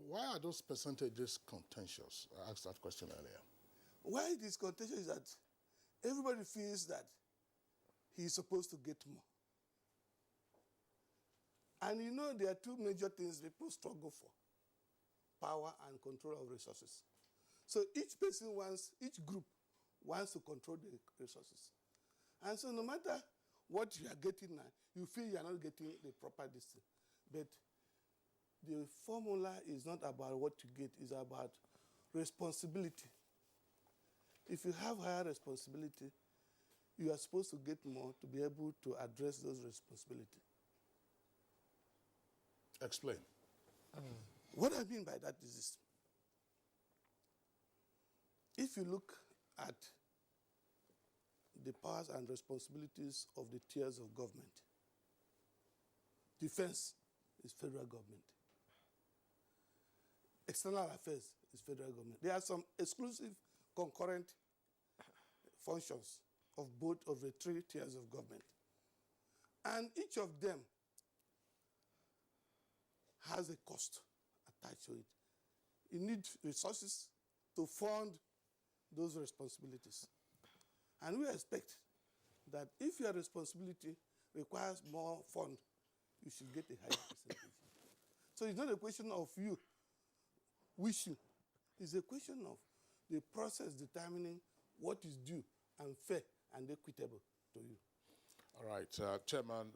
Why are those percentages contentious? I asked that question earlier. Why it is contentious is that everybody feels that he is supposed to get more. And there are two major things people struggle for: power and control of resources. So each group wants to control the resources. And so no matter what you are getting now, you feel you are not getting the proper distance. But the formula is not about what you get, it's about responsibility. If you have higher responsibility, you are supposed to get more to be able to address those responsibilities. Explain. What I mean by that is this. If you look at the powers and responsibilities of the tiers of government, defense is federal government. External affairs is federal government. There are some exclusive concurrent functions of both of the three tiers of government. And each of them has a cost attached to it. You need resources to fund those responsibilities. And we expect that if your responsibility requires more fund, you should get a higher percentage. So it's not a question of you wishing. It's a question of the process determining what is due and fair and equitable to you. All right, Chairman,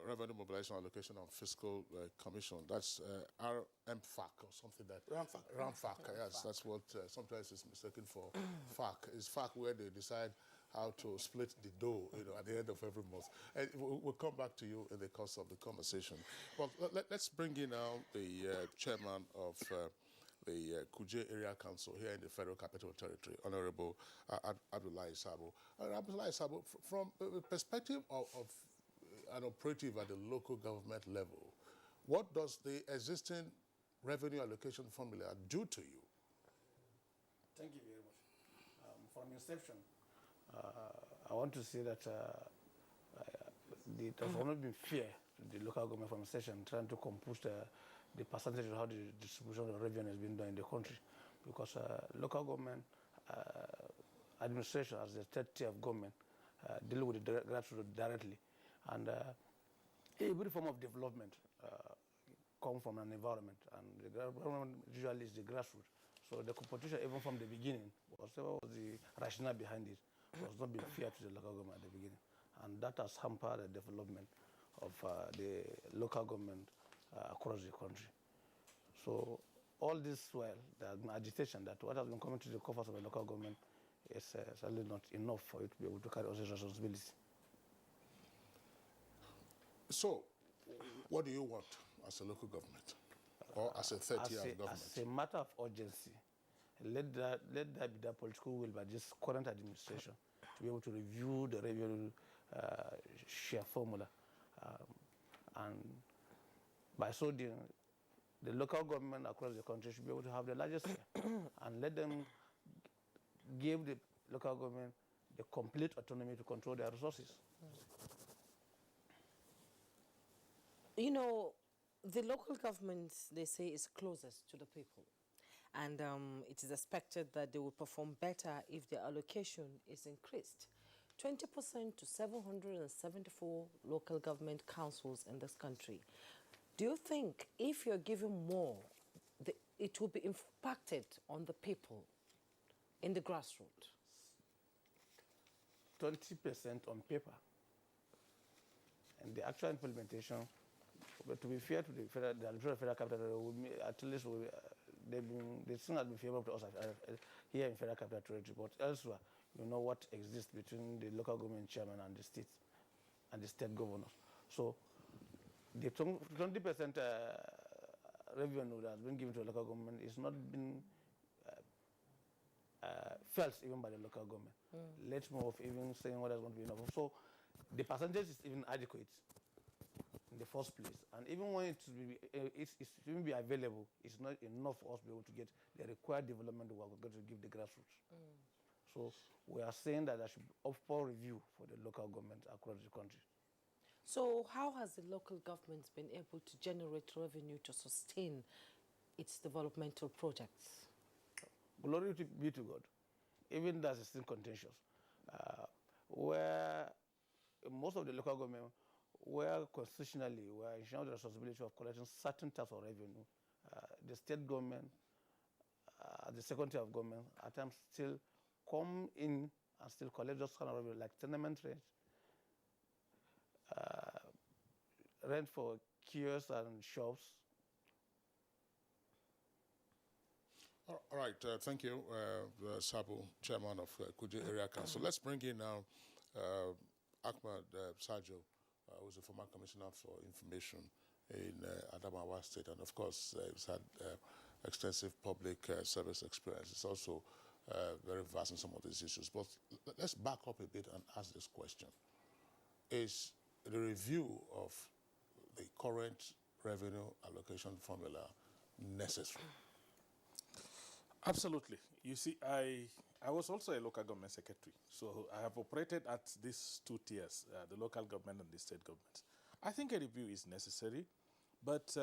Revenue Mobilization Allocation and Fiscal Commission, that's RMFAC or something that... RMFAC, yes, that's what sometimes is mistaken for FAC. Is FAC where they decide how to split the dough, at the end of every month. And we'll come back to you in the course of the conversation. Well, let's bring in now the chairman of the Kuje Area Council here in the Federal Capital Territory, Honorable Abdullahi Sabo. Abdullahi Sabo, from the perspective of an operative at the local government level, what does the existing revenue allocation formula do to you? Thank you very much. From inception, I want to say that it has not been fair to the local government from inception trying to compose the percentage of how the distribution of revenue has been done in the country, because local government administration as the third tier of government deal with the grassroots directly, and every form of development comes from an environment, and the government usually is the grassroots. So the competition, even from the beginning, whatever was the rationale behind it, was not being fair to the local government at the beginning, and that has hampered the development of the local government across the country. So all this while, there has been agitation that what has been coming to the coffers of the local government is certainly not enough for it to be able to carry out this responsibility. So, what do you want as a local government, or as a third tier of government? As a matter of urgency, let that be the political will by this current administration to be able to review the revenue share formula, and by so doing, the local government across the country should be able to have the largest share, and let them give the local government the complete autonomy to control their resources. You know, the local government, they say, is closest to the people. And it is expected that they will perform better if their allocation is increased. 20% to 774 local government councils in this country. Do you think if you're giving more, it will be impacted on the people in the grassroots? 20% on paper. And the actual implementation, but to be fair to the federal capital, at least they still not been favorable to us here in Federal Capital Territory, but elsewhere, you know what exists between the local government chairman and the state governors. So the 20% revenue that has been given to the local government is not been felt even by the local government. Let more of even saying what is going to be enough. So the percentage is even adequate in the first place, and even when it's even be available, it's not enough for us to be able to get the required development work we're going to give the grassroots. So we are saying that there should be up for review for the local government across the country. So how has the local government been able to generate revenue to sustain its developmental projects? Glory be to God. Even that is still contentious. Where most of the local government, where constitutionally we are ensuring the responsibility of collecting certain types of revenue, the state government, the second tier of government, at times still come in and still collect those kind of revenue, like tenement rent, rent for kiosks and shops. All right, thank you, Sabo, chairman of Kuje Area Council. Let's bring in now Ahmad Sajo, who's a former commissioner for information in Adamawa State, and of course, he's had extensive public service experience. It's also very vast in some of these issues. But let's back up a bit and ask this question. Is the review of the current revenue allocation formula necessary? Absolutely. You see, I was also a local government secretary, so I have operated at these two tiers, the local government and the state government. I think a review is necessary, but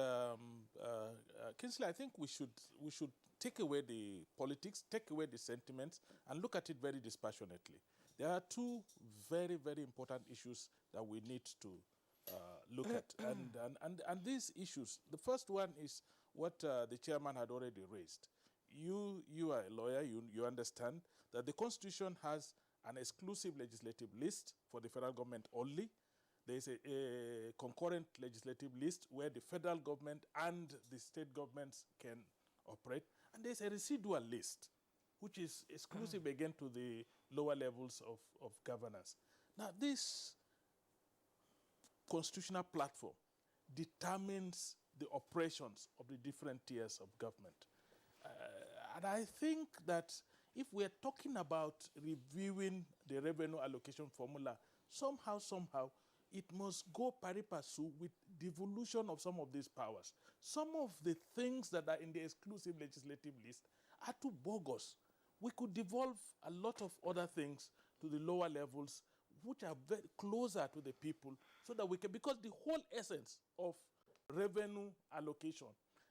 Kingsley, I think we should take away the politics, take away the sentiments, and look at it very dispassionately. There are two very, very important issues that we need to look at, and these issues. The first one is what the chairman had already raised. You are a lawyer, you understand that the Constitution has an exclusive legislative list for the federal government only. There is a concurrent legislative list where the federal government and the state governments can operate. And there's a residual list, which is exclusive again to the lower levels of governance. Now, this constitutional platform determines the operations of the different tiers of government. And I think that if we're talking about reviewing the revenue allocation formula, somehow, it must go pari passu with devolution of some of these powers. Some of the things that are in the exclusive legislative list are too bogus. We could devolve a lot of other things to the lower levels, which are very closer to the people, so that we can, because the whole essence of revenue allocation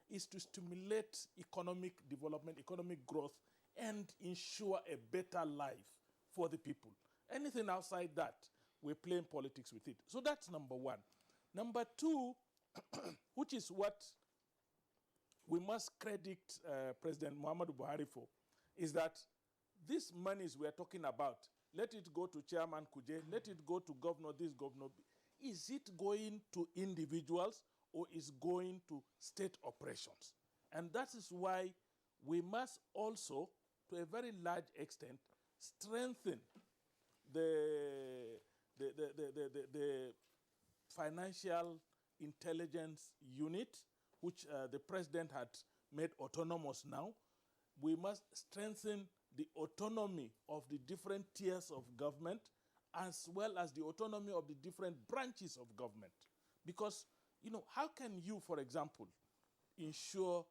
is to stimulate economic development, economic growth, and ensure a better life for the people. Anything outside that, we're playing politics with it. So that's number one. Number two, which is what we must credit President Muhammadu Buhari for, is that these monies we are talking about, let it go to Chairman Kuje, let it go to Governor this, Governor B. Is it going to individuals or is going to state operations? And that is why we must also, to a very large extent, strengthen the financial intelligence unit, which the president had made autonomous now. We must strengthen the autonomy of the different tiers of government, as well as the autonomy of the different branches of government. Because, you know, how can you, for example, ensure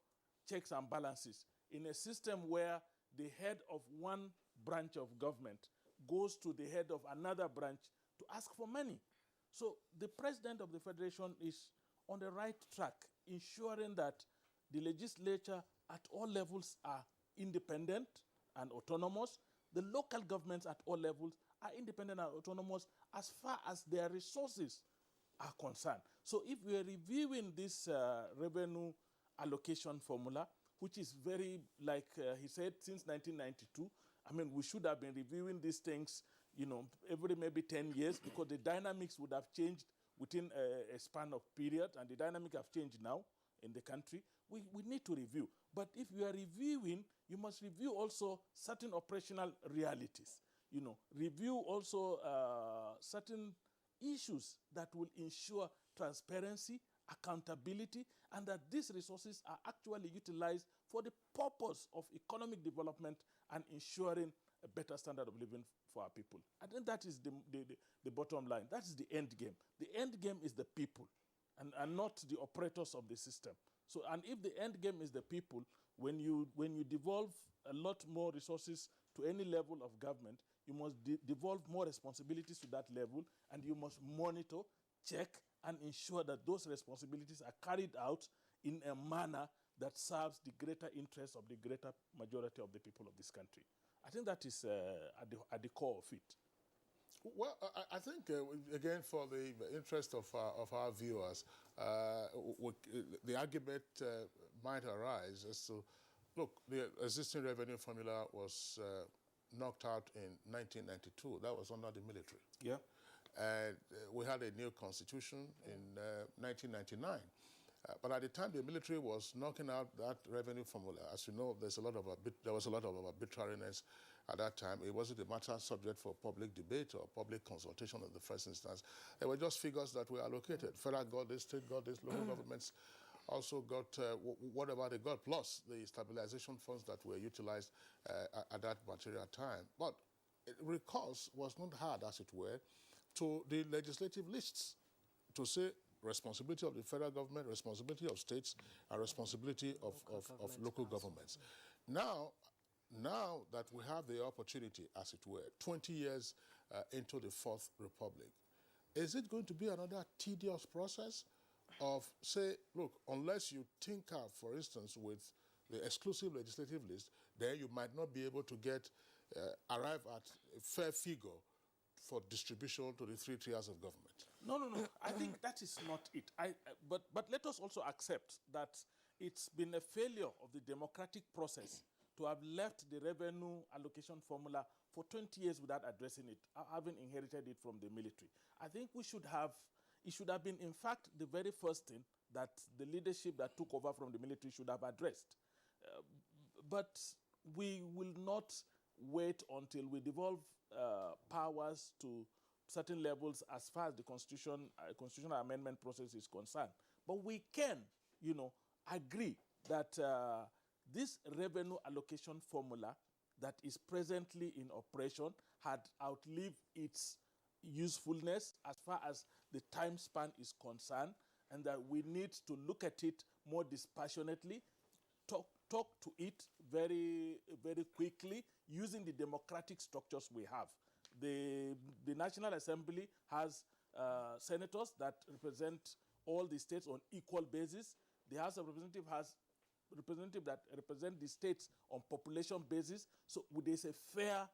checks and balances in a system where the head of one branch of government goes to the head of another branch to ask for money? So the president of the federation is on the right track, ensuring that the legislature at all levels are independent and autonomous. The local governments at all levels are independent and autonomous as far as their resources are concerned. So if we are reviewing this revenue allocation formula, which is very, like he said, since 1992, I mean, we should have been reviewing these things, you know, every maybe 10 years, because the dynamics would have changed within a span of period, and the dynamic have changed now in the country. We need to review. But if you are reviewing, you must review also certain operational realities. You know, review also certain issues that will ensure transparency, accountability, and that these resources are actually utilized for the purpose of economic development and ensuring a better standard of living for our people. I think that is the bottom line. That is the end game. The end game is the people and not the operators of the system. So, and if the end game is the people, when you devolve a lot more resources to any level of government, you must devolve more responsibilities to that level, and you must monitor, check, and ensure that those responsibilities are carried out in a manner that serves the greater interests of the greater majority of the people of this country. I think that is at the core of it. Well, I think, again, for the interest of our viewers, the argument might arise as to, look, the existing revenue formula was knocked out in 1992. That was under the military. Yeah. And we had a new constitution in 1999. But at the time the military was knocking out that revenue formula, as you know, there was a lot of arbitrariness at that time. It wasn't a matter subject for public debate or public consultation in the first instance. They were just figures that were allocated. Federal got this, state got this, local governments also got whatever they got, plus the stabilization funds that were utilized at that material time. But recourse was not hard, as it were, to the legislative lists to say responsibility of the federal government, responsibility of states, and responsibility of local governments. Now that we have the opportunity, as it were, 20 years into the Fourth Republic, is it going to be another tedious process of, say, look, unless you tinker, for instance, with the exclusive legislative list, then you might not be able to arrive at a fair figure for distribution to the 3 tiers of government? No. I think that is not it. But let us also accept that it's been a failure of the democratic process to have left the revenue allocation formula for 20 years without addressing it, having inherited it from the military. I think it should have been, in fact, the very first thing that the leadership that took over from the military should have addressed. But we will not wait until we devolve powers to certain levels as far as the constitutional amendment process is concerned. But we can, agree that this revenue allocation formula that is presently in operation had outlived its usefulness as far as the time span is concerned, and that we need to look at it more dispassionately, talk to it very, very quickly, using the democratic structures we have. The National Assembly has senators that represent all the states on equal basis. The House of Representatives has representatives that represent the states on population basis. So there's a fair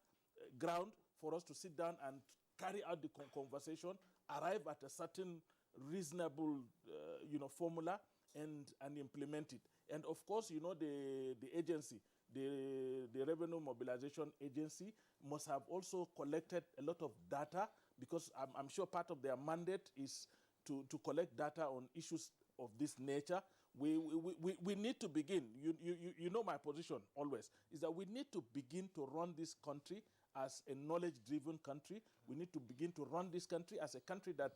ground for us to sit down and carry out the conversation, arrive at a certain reasonable formula and implement it. And of course, the agency, the Revenue Mobilization Agency must have also collected a lot of data, because I'm sure part of their mandate is to collect data on issues of this nature. We need to begin, you know my position always, is that we need to begin to run this country as a knowledge-driven country. We need to begin to run this country as a country that,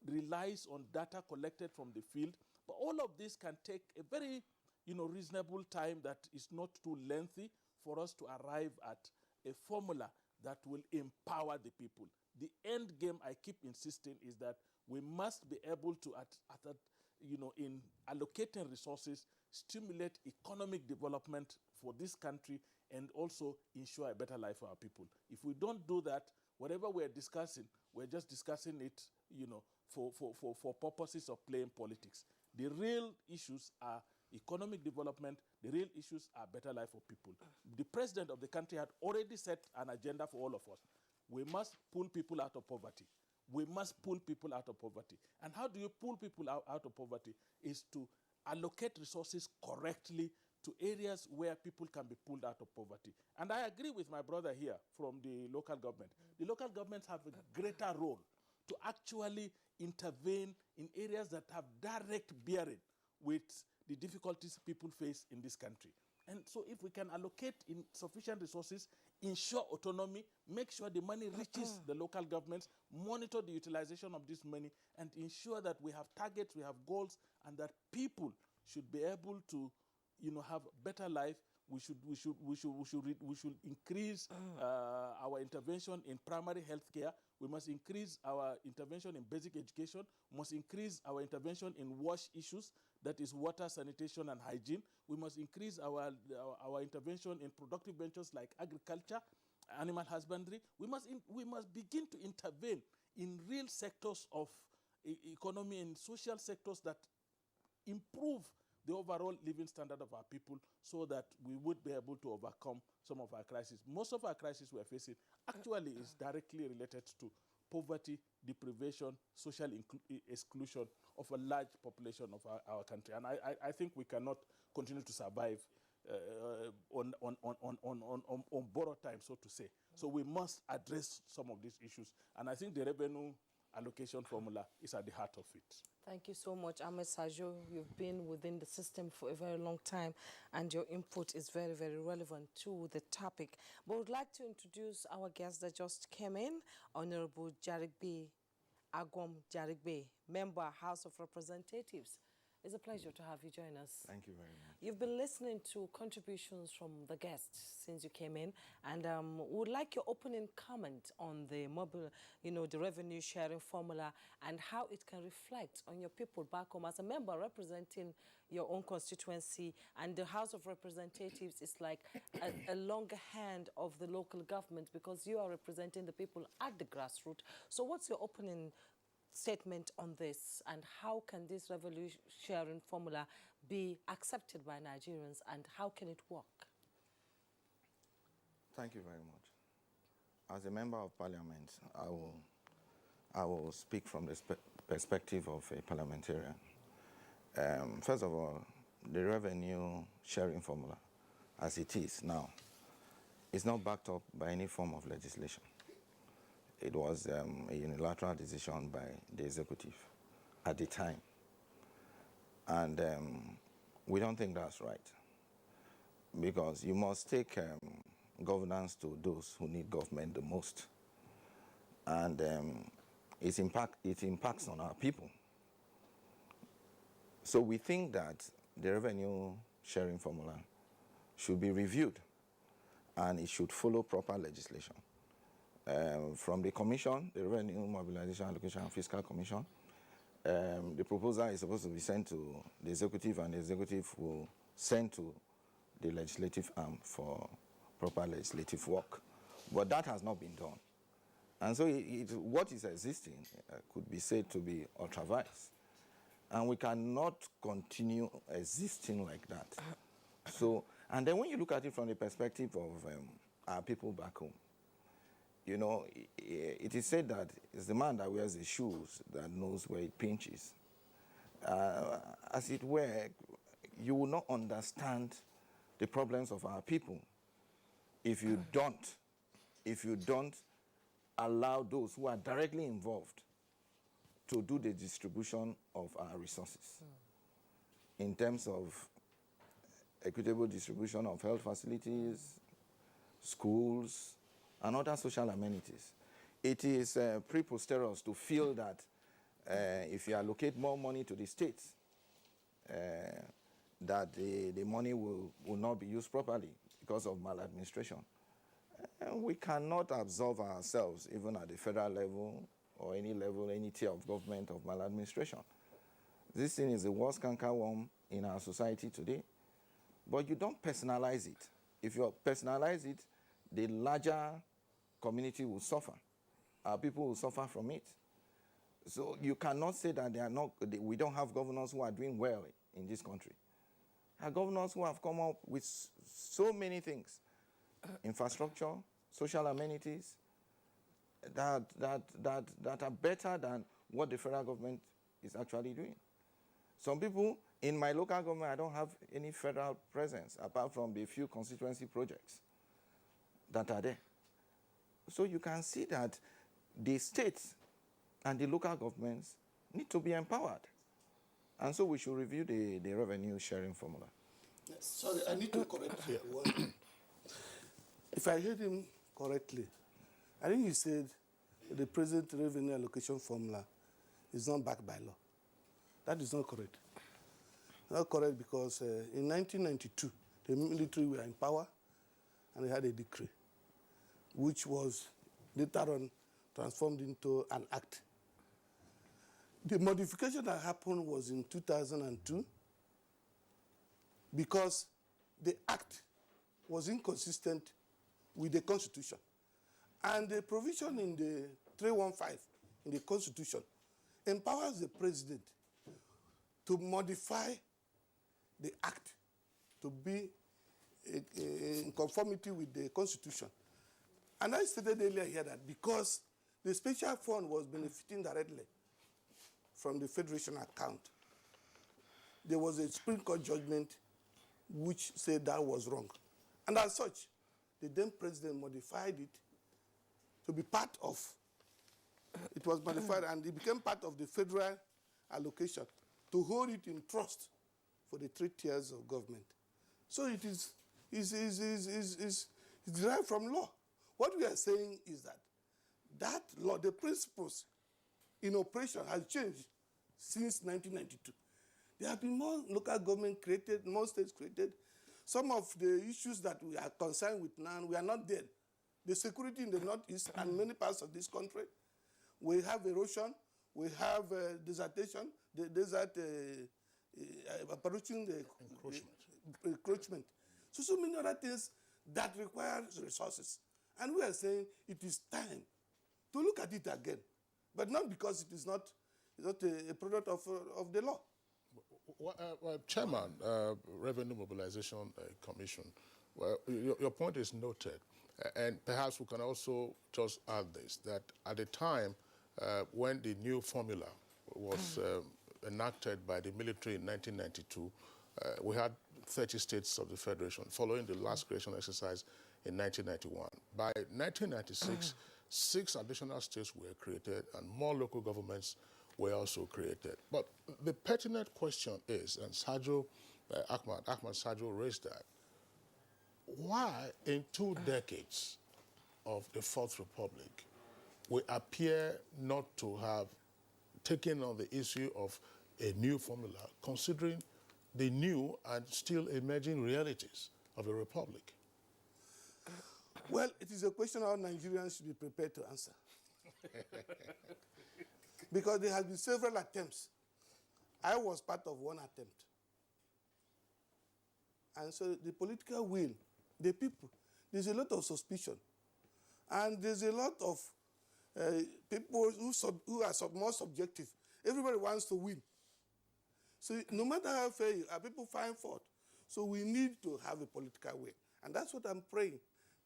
relies on data collected from the field. But all of this can take a very, reasonable time that is not too lengthy for us to arrive at a formula that will empower the people. The end game, I keep insisting, is that we must be able to, in allocating resources, stimulate economic development for this country and also ensure a better life for our people. If we don't do that, whatever we're discussing, we're just discussing it, for purposes of playing politics. The real issues are economic development. The real issues are better life for people. The president of the country had already set an agenda for all of us. We must pull people out of poverty. We must pull people out of poverty. And how do you pull people out of poverty? Is to allocate resources correctly to areas where people can be pulled out of poverty. And I agree with my brother here from the local government. The local governments have a greater role to actually intervene in areas that have direct bearing with the difficulties people face in this country. And so if we can allocate sufficient resources, ensure autonomy, make sure the money reaches the local governments, monitor the utilization of this money, and ensure that we have targets, we have goals, and that people should be able to, have better life. We should increase our intervention in primary health care. We must increase our intervention in basic education. We must increase our intervention in WASH issues, that is water, sanitation, and hygiene. We must increase our intervention in productive ventures like agriculture, animal husbandry. We must begin to intervene in real sectors of economy and social sectors that improve the overall living standard of our people, so that we would be able to overcome some of our crises. Most of our crises we are facing actually is directly related to poverty, deprivation, social exclusion of a large population of our country. And I think we cannot continue to survive on borrowed time, so to say. So we must address some of these issues. And I think the revenue allocation formula is at the heart of it. Thank you so much, Ahmed Sajo. You've been within the system for a very long time, and your input is very, very relevant to the topic. But we'd like to introduce our guest that just came in, Honorable Jarigbe Agwom Jarigbe, Member, House of Representatives. It's a pleasure to have you join us. Thank you very much. You've been listening to contributions from the guests since you came in, and would like your opening comment on the mobile, the revenue sharing formula and how it can reflect on your people back home as a member representing your own constituency, and the House of Representatives is like a longer hand of the local government because you are representing the people at the grassroots. So what's your opening statement on this, and how can this revenue sharing formula be accepted by Nigerians, and how can it work? Thank you very much. As a member of parliament, I will speak from the perspective of a parliamentarian. First of all, the revenue sharing formula, as it is now, is not backed up by any form of legislation. It was a unilateral decision by the executive at the time. And we don't think that's right, because you must take governance to those who need government the most. And it impacts on our people. So we think that the revenue sharing formula should be reviewed, and it should follow proper legislation. From the Commission, the Revenue Mobilization, Allocation and Fiscal Commission, the proposal is supposed to be sent to the executive, and the executive will send to the legislative arm for proper legislative work. But that has not been done. And so what is existing could be said to be ultra-vires. And we cannot continue existing like that. So, and then when you look at it from the perspective of our people back home, it is said that it's the man that wears the shoes that knows where it pinches. As it were, you will not understand the problems of our people if you don't allow those who are directly involved to do the distribution of our resources in terms of equitable distribution of health facilities, schools, and other social amenities. It is preposterous to feel that if you allocate more money to the states, that the money will not be used properly because of maladministration. We cannot absolve ourselves, even at the federal level or any level, any tier of government, of maladministration. This thing is the worst cankerworm in our society today. But you don't personalize it. If you personalize it, the larger community will suffer. Our people will suffer from it. So you cannot say that we don't have governors who are doing well in this country. Our governors who have come up with so many things, infrastructure, social amenities, that are better than what the federal government is actually doing. Some people, in my local government, I don't have any federal presence apart from the few constituency projects that are there. So you can see that the states and the local governments need to be empowered. And so we should review the revenue sharing formula. Sorry, I need to correct here. If I heard him correctly, I think he said the present revenue allocation formula is not backed by law. That is not correct. Not correct because in 1992, the military were in power and they had a decree, which was later on transformed into an act. The modification that happened was in 2002 because the act was inconsistent with the Constitution. And the provision in the 315 in the Constitution empowers the president to modify the act to be in conformity with the Constitution. And I stated earlier here that because the special fund was benefiting directly from the Federation account, there was a Supreme Court judgment which said that was wrong. And as such, the then president modified it to be part of, It was modified and it became part of the federal allocation to hold it in trust for the 3 tiers of government. So it is derived from law. What we are saying is that law, the principles in operation has changed since 1992. There have been more local government created, more states created. Some of the issues that we are concerned with now, we are not there. The security in the northeast and many parts of this country, we have erosion, we have desertation, the desert approaching the encroachment. So many other things that require resources. And we are saying it is time to look at it again, but not because it is not a product of the law. Well, Chairman, Revenue Mobilization Commission, well, your point is noted. And perhaps we can also just add this, that at the time when the new formula was enacted by the military in 1992, we had 30 states of the Federation following the last creation exercise in 1991. By 1996, 6 additional states were created and more local governments were also created. But the pertinent question is, and Ahmad Sajo raised that, why in 2 decades of the Fourth Republic, we appear not to have taken on the issue of a new formula, considering the new and still emerging realities of a republic? Well, it is a question how Nigerians should be prepared to answer. Because there have been several attempts. I was part of one attempt. And so the political will, the people, there's a lot of suspicion. And there's a lot of people who are more subjective. Everybody wants to win. So no matter how fair you are, people find fault. So we need to have a political will. And that's what I'm praying,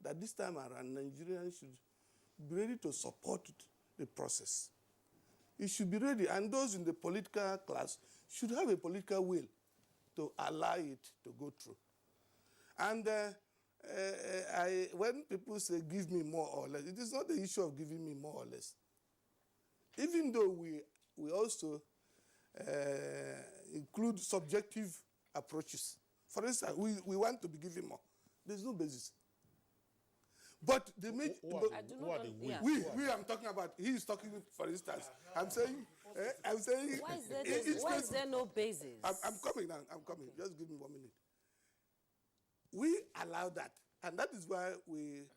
that this time around, Nigerians should be ready to support the process. It should be ready, and those in the political class should have a political will to allow it to go through. And when people say, give me more or less, it is not the issue of giving me more or less. Even though we also include subjective approaches. For instance, we want to be given more. There's no basis. But the I'm talking about, he is talking, for instance. I'm saying. Why is there no basis? I'm coming now. I'm coming. Just give me 1 minute. We allow that, and that is why we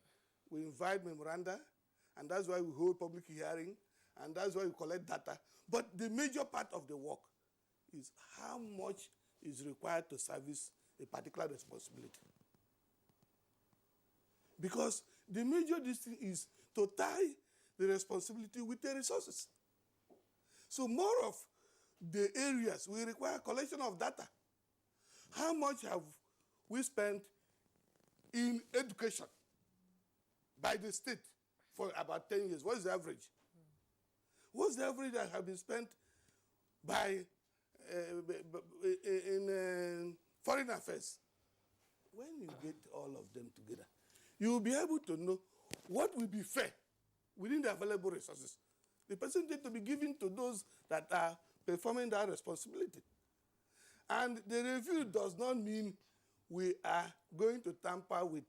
invite memoranda, and that's why we hold public hearing, and that's why we collect data. But the major part of the work is how much is required to service a particular responsibility. Because the major thing is to tie the responsibility with the resources. So more of the areas we require collection of data. How much have we spent in education by the state for about 10 years? What is the average? What's the average that have been spent by in foreign affairs? When you get all of them together, you will be able to know what will be fair within the available resources. The percentage to be given to those that are performing that responsibility. And the review does not mean we are going to tamper with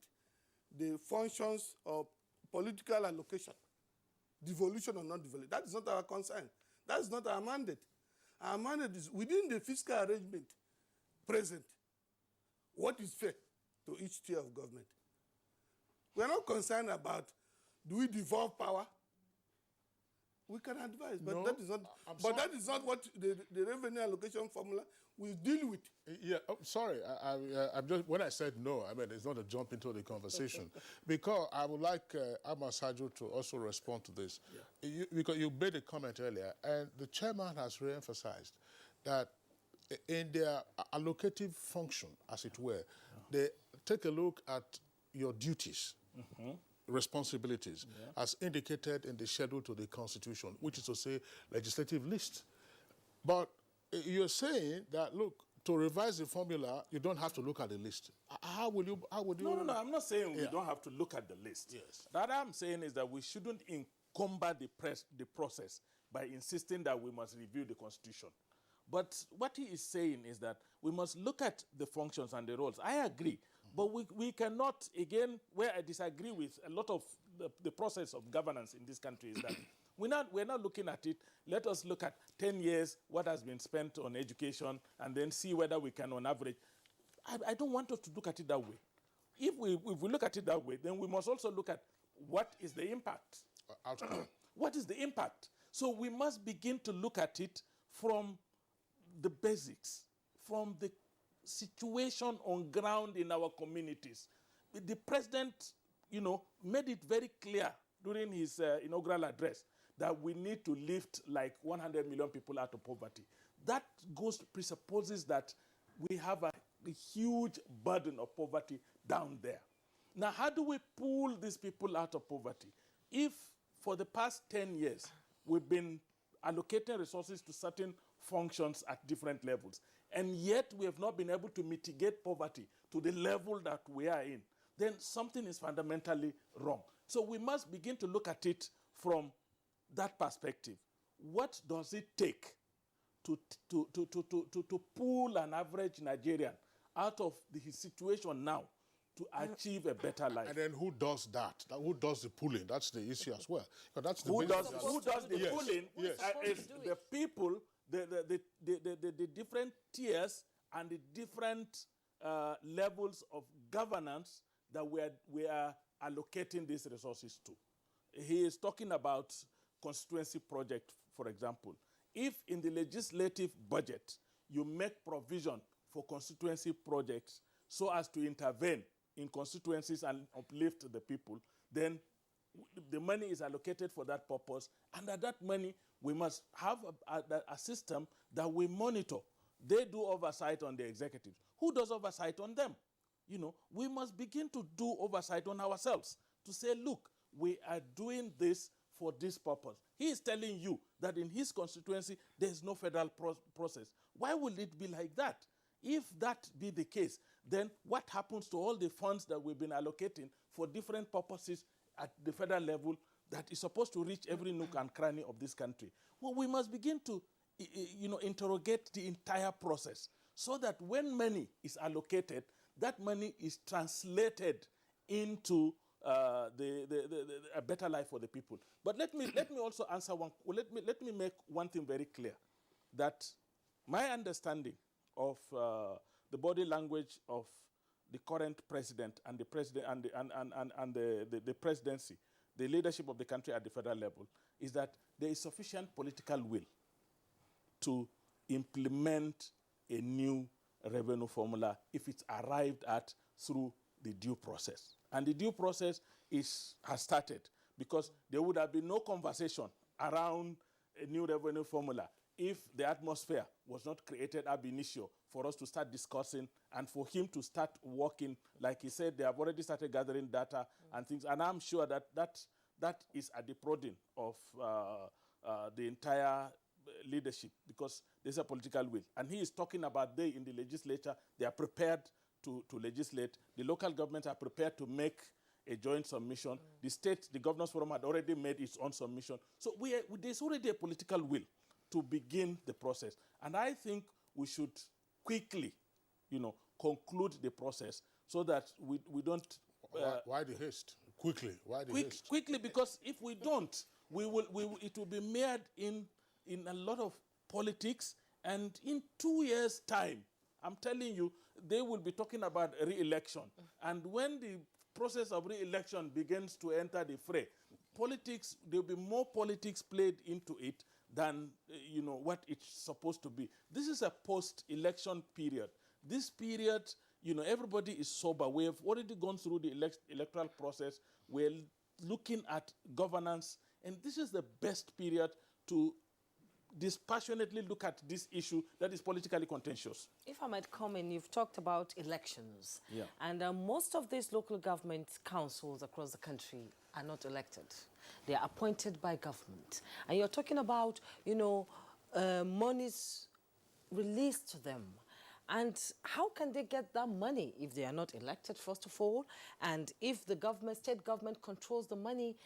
the functions of political allocation, devolution or not devolution. That is not our concern. That is not our mandate. Our mandate is within the fiscal arrangement present, what is fair to each tier of government. We are not concerned about, do we devolve power? We can advise, but no, that is not. But that is not what the revenue allocation formula will deal with. Yeah, sorry. I'm just, when I said no, I mean it's not a jump into the conversation, because I would like Ahmad Sajo to also respond to this. Yeah. Because you made a comment earlier, and the chairman has re-emphasized that in their allocative function, as it were, they take a look at your duties. Responsibilities, as indicated in the schedule to the Constitution, which is to say legislative list. But you're saying that, look, to revise the formula, you don't have to look at the list. How would you? No, I'm not saying we don't have to look at the list. Yes. That I'm saying is that we shouldn't combat the process by insisting that we must review the constitution. But what he is saying is that we must look at the functions and the roles. I agree, but we cannot, again, where I disagree with a lot of the process of governance in this country is that we're not looking at it. Let us look at 10 years, what has been spent on education, and then see whether we can, on average. I don't want us to look at it that way. If we look at it that way, then we must also look at what is the impact. Outcome. What is the impact? So we must begin to look at it from the basics, from the situation on ground in our communities. The president, made it very clear during his inaugural address that we need to lift like 100 million people out of poverty. That presupposes that we have a huge burden of poverty down there. Now, how do we pull these people out of poverty? If for the past 10 years, we've been allocating resources to certain functions at different levels, and yet we have not been able to mitigate poverty to the level that we are in, then something is fundamentally wrong. So we must begin to look at it from that perspective. What does it take to pull an average Nigerian out of his situation now to achieve a better life? And then who does that? Who does the pulling? That's the issue as well. That's the who does the yes. pulling? Yes. Is the people, the different tiers and the different levels of governance that we are allocating these resources to. He is talking about constituency project, for example. If in the legislative budget you make provision for constituency projects so as to intervene in constituencies and uplift the people, then the money is allocated for that purpose, and that money, we must have a system that we monitor. They do oversight on the executives. Who does oversight on them? We must begin to do oversight on ourselves to say, look, we are doing this for this purpose. He is telling you that in his constituency, there is no federal process. Why will it be like that? If that be the case, then what happens to all the funds that we've been allocating for different purposes at the federal level that is supposed to reach every nook and cranny of this country? Well, we must begin to interrogate the entire process so that when money is allocated, that money is translated into a better life for the people. But let me also answer one. Let me make one thing very clear, that my understanding of the body language of the current president and the president and the presidency, the leadership of the country at the federal level, is that there is sufficient political will to implement a new revenue formula if it's arrived at through the due process. And the due process has started, because there would have been no conversation around a new revenue formula if the atmosphere was not created ab initio for us to start discussing and for him to start working. Like he said, they have already started gathering data and things. And I'm sure that is at the prodding of the entire leadership, because there's a political will. And he is talking about they in the legislature, they are prepared to legislate. The local governments are prepared to make a joint submission. The governors forum had already made its own submission. So there's already a political will to begin the process. And I think we should quickly, conclude the process so that we don't... why the haste? Quickly, why the haste? Quickly, because if we don't, it will be mired in a lot of politics, and in 2 years' time, I'm telling you, they will be talking about re-election. And when the process of re-election begins to enter the fray, politics, there will be more politics played into it than what it's supposed to be. This is a post-election period. This period, everybody is sober. We have already gone through the electoral process. We're looking at governance, and this is the best period to dispassionately look at this issue that is politically contentious. If I might come in, you've talked about elections. Yeah. And most of these local government councils across the country are not elected. They are appointed by government. And you're talking about, monies released to them. And how can they get that money if they are not elected, first of all? And if the government, state government controls the money,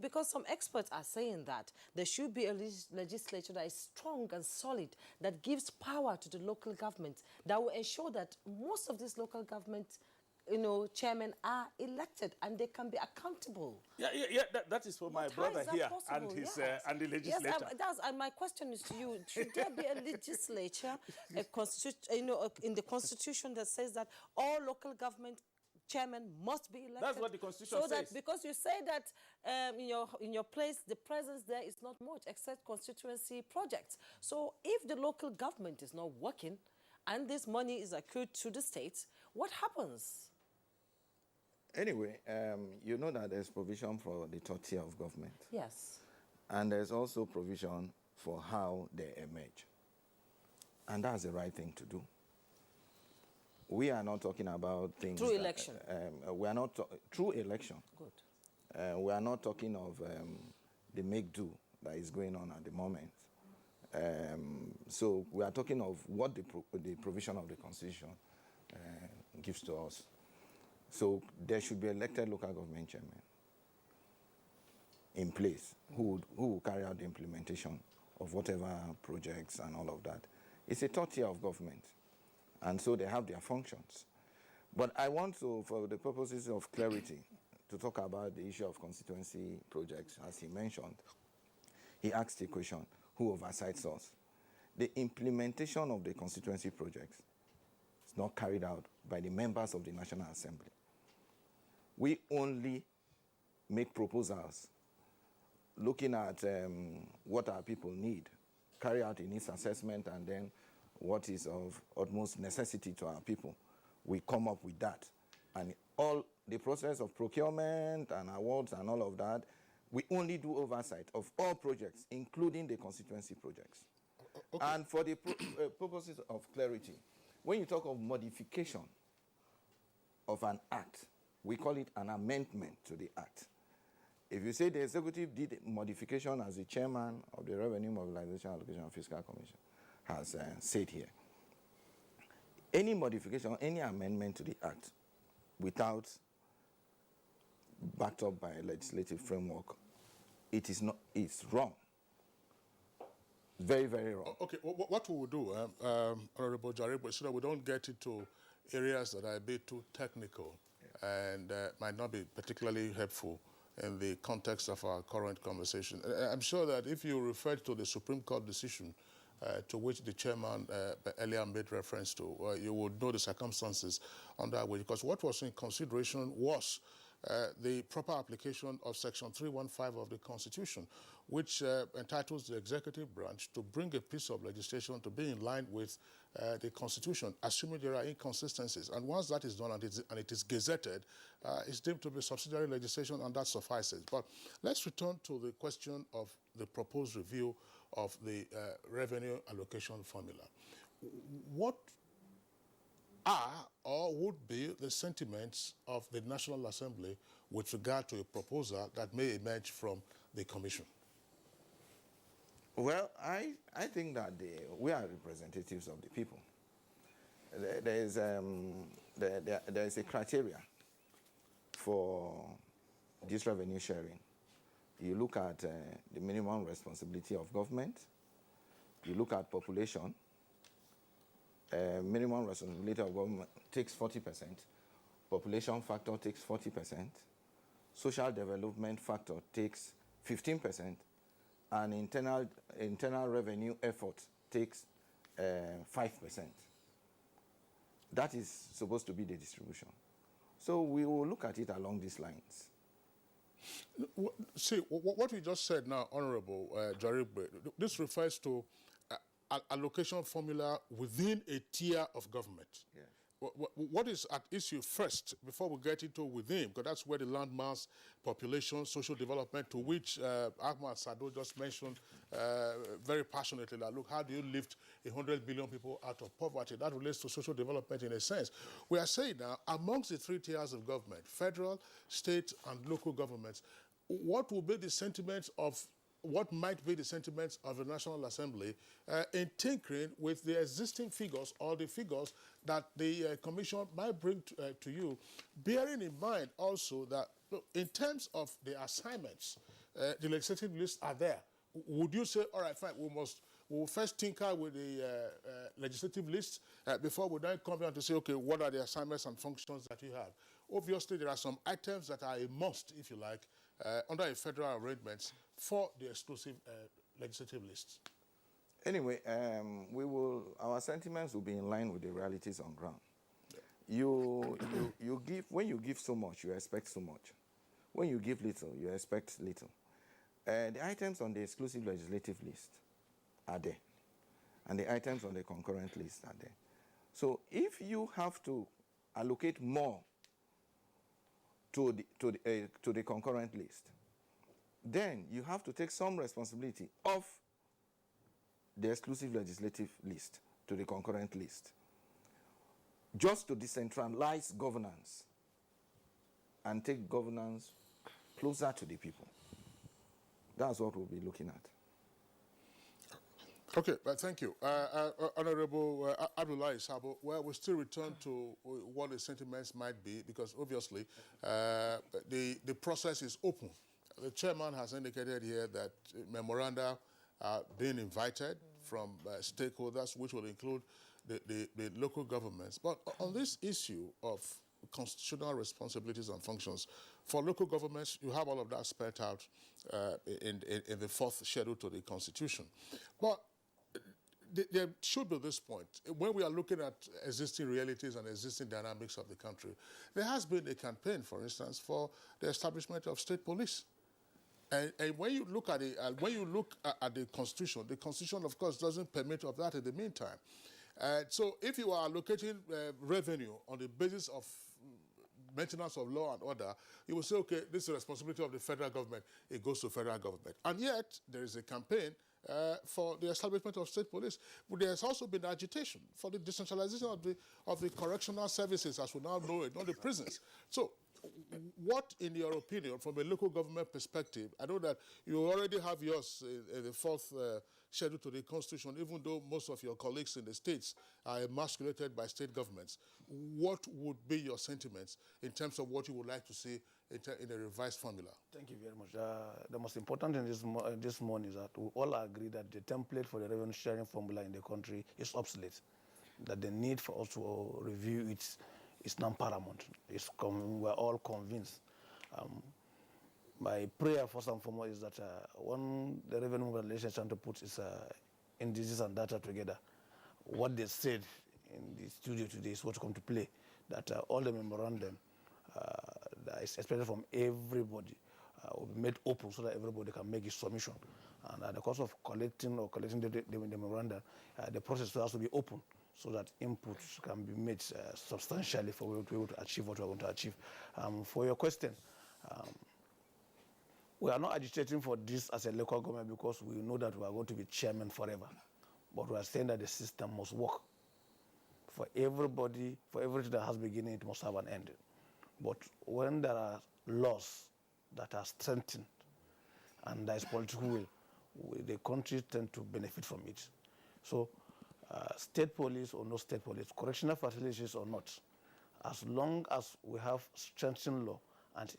because some experts are saying that there should be a legislature that is strong and solid, that gives power to the local government, that will ensure that most of these local government, chairmen are elected and they can be accountable. Yeah, that is for my brother here and his and the legislature. Yes, and my question is to you: should there be a legislature, in the constitution that says that all local government chairmen must be elected? That's what the constitution says. That because you say that in your place the presence there is not much except constituency projects. So if the local government is not working, and this money is accrued to the states, what happens? Anyway, you know that there's provision for the third tier of government. Yes. And there's also provision for how they emerge. And that's the right thing to do. We are not talking about things... Through election. We are not... Through election. Good. We are not talking of the make-do that is going on at the moment. So we are talking of what the provision of the Constitution gives to us. So there should be elected local government chairmen in place who will carry out the implementation of whatever projects and all of that. It's a third tier of government, and so they have their functions. But I want to, for the purposes of clarity, to talk about the issue of constituency projects. As he mentioned, he asked the question, who oversights us? The implementation of the constituency projects is not carried out by the members of the National Assembly. We only make proposals looking at what our people need, carry out a needs assessment, and then what is of utmost necessity to our people. We come up with that. And all the process of procurement and awards and all of that, we only do oversight of all projects, including the constituency projects. Okay. And for the purposes of clarity, when you talk of modification of an act, we call it an amendment to the act. If you say the executive did modification, as the chairman of the Revenue Mobilization Allocation and Fiscal Commission has said here, any modification, any amendment to the act without backed up by a legislative framework, it's wrong. Very, very wrong. Okay, what we will do, Honorable Jaribe, so that we don't get into areas that are a bit too technical and might not be particularly helpful in the context of our current conversation. I'm sure that if you referred to the Supreme Court decision to which the chairman earlier made reference to, you would know the circumstances under which, because what was in consideration was the proper application of Section 315 of the Constitution, which entitles the executive branch to bring a piece of legislation to be in line with the Constitution, assuming there are inconsistencies. And once that is done and it is gazetted, it's deemed to be subsidiary legislation, and that suffices. But let's return to the question of the proposed review of the revenue allocation formula. What are or would be the sentiments of the National Assembly with regard to a proposal that may emerge from the Commission? Well, I think that we are representatives of the people. There is a criteria for this revenue sharing. You look at the minimum responsibility of government. You look at population. Minimum responsibility of government takes 40%. Population factor takes 40%. Social development factor takes 15%. And internal revenue effort takes 5%. That is supposed to be the distribution. So we will look at it along these lines. See, what we just said now, Honorable Jaribe, this refers to allocation formula within a tier of government. Yes. What is at issue first, before we get into within, because that's where the landmass, population, social development, to which Ahmad Sado just mentioned very passionately, that, look, how do you lift 100 billion people out of poverty? That relates to social development in a sense. We are saying now, amongst the three tiers of government, federal, state, and local governments, what will be the sentiments of what might be the sentiments of the National Assembly in tinkering with the existing figures or the figures that the Commission might bring to you, bearing in mind also that look, in terms of the assignments, the legislative lists are there. Would you say, all right, fine, we'll first tinker with the legislative list before we then come down to say, okay, what are the assignments and functions that you have? Obviously, there are some items that are a must, if you like, under a federal arrangements for the exclusive legislative lists. Anyway, our sentiments will be in line with the realities on ground. Yeah. When you give so much, you expect so much. When you give little, you expect little. The items on the exclusive legislative list are there, and the items on the concurrent list are there. So if you have to allocate more to the concurrent list, then you have to take some responsibility of the exclusive legislative list to the concurrent list, just to decentralize governance and take governance closer to the people. That's what we'll be looking at. Okay, thank you. Honorable Abdullahi Sabo, well, we'll still return to what the sentiments might be, because obviously the process is open. The chairman has indicated here that memoranda are being invited from stakeholders, which will include the local governments. But on this issue of constitutional responsibilities and functions, for local governments, you have all of that spelled out in the fourth schedule to the Constitution. But there should be this point. When we are looking at existing realities and existing dynamics of the country, there has been a campaign, for instance, for the establishment of state police. And when you look at the Constitution, of course, doesn't permit of that in the meantime. So if you are allocating revenue on the basis of maintenance of law and order, you will say, okay, this is the responsibility of the federal government. It goes to federal government. And yet, there is a campaign for the establishment of state police. But there has also been agitation for the decentralization of the correctional services, as we now know it, not the prisons. So what, in your opinion, from a local government perspective, I know that you already have yours in the fourth schedule to the Constitution, even though most of your colleagues in the states are emasculated by state governments. What would be your sentiments in terms of what you would like to see in a revised formula? Thank you very much. The most important thing this morning is that we all agree that the template for the revenue sharing formula in the country is obsolete, that the need for us to review it is non-paramount. We're all convinced. My prayer, first and foremost, is that when the revenue mobilization is trying to put its indices and data together, what they said in the studio today is what to come to play, that all the memorandum that is expected from everybody will be made open so that everybody can make a submission. And at the cost of collecting the memorandum, the process has to be open so that inputs can be made substantially for we to be able to achieve what we want to achieve. For your question, we are not agitating for this as a local government because we know that we are going to be chairman forever. But we are saying that the system must work. For everybody, for everything that has beginning, it must have an end. But when there are laws that are strengthened and there is political will, the country tend to benefit from it. So state police or no state police, correctional facilities or not, as long as we have strengthened law and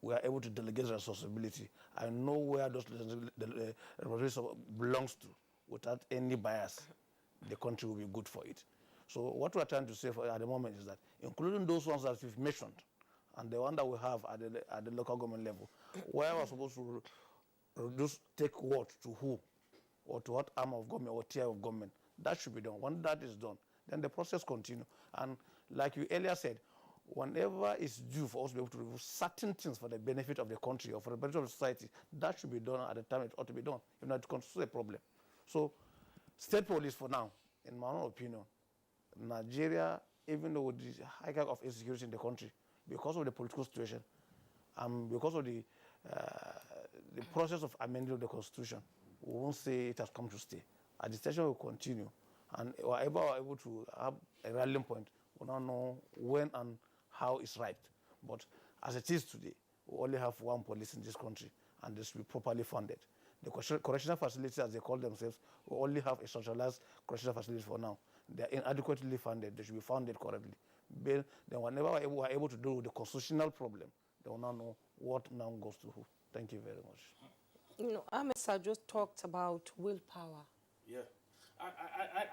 we are able to delegate responsibility, I know where those responsibilities belongs to without any bias, the country will be good for it. So what we are trying to say at the moment is that, including those ones that we've mentioned, and the one that we have at the local government level, where we're supposed to take what to who, or to what arm of government or tier of government, that should be done. When that is done, then the process continues. And like you earlier said, whenever it's due for us to be able to review certain things for the benefit of the country or for the benefit of the society, that should be done at the time it ought to be done, if not to constitute a problem. So state police for now, in my own opinion, Nigeria, even though with the high level of insecurity in the country, because of the political situation, because of the process of amending the Constitution, we won't say it has come to stay. Agitation will continue, and wherever we are able to have a rallying point, we don't know when and how it's right. But as it is today, we only have one police in this country, and this will be properly funded. The correctional facilities, as they call themselves, will only have a socialized correctional facilities for now. They are inadequately funded. They should be funded correctly. Then whenever we are able to deal with the constitutional problem, they will now know what now goes to who. Thank you very much. You know, Ahmed Sir just talked about willpower. Yeah.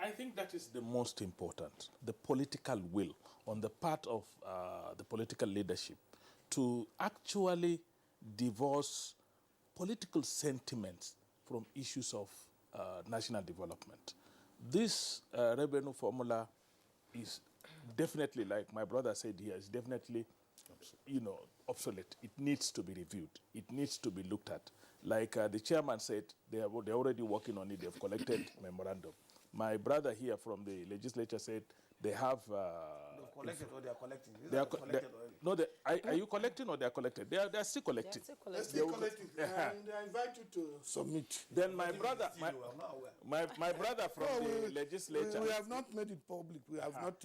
I think that is the most important, the political will on the part of the political leadership to actually divorce political sentiments from issues of national development. This revenue formula is definitely, like my brother said here, is definitely, obsolete. It needs to be reviewed. It needs to be looked at. Like the chairman said, they're already working on it. They've collected memorandum. My brother here from the legislature said they have... They've collected or they are collecting? Are you collecting or they are collected? They are still collecting. They're still collecting. And I invite you to submit. Then my brother, my brother from the legislature... We have not made it public. We have not...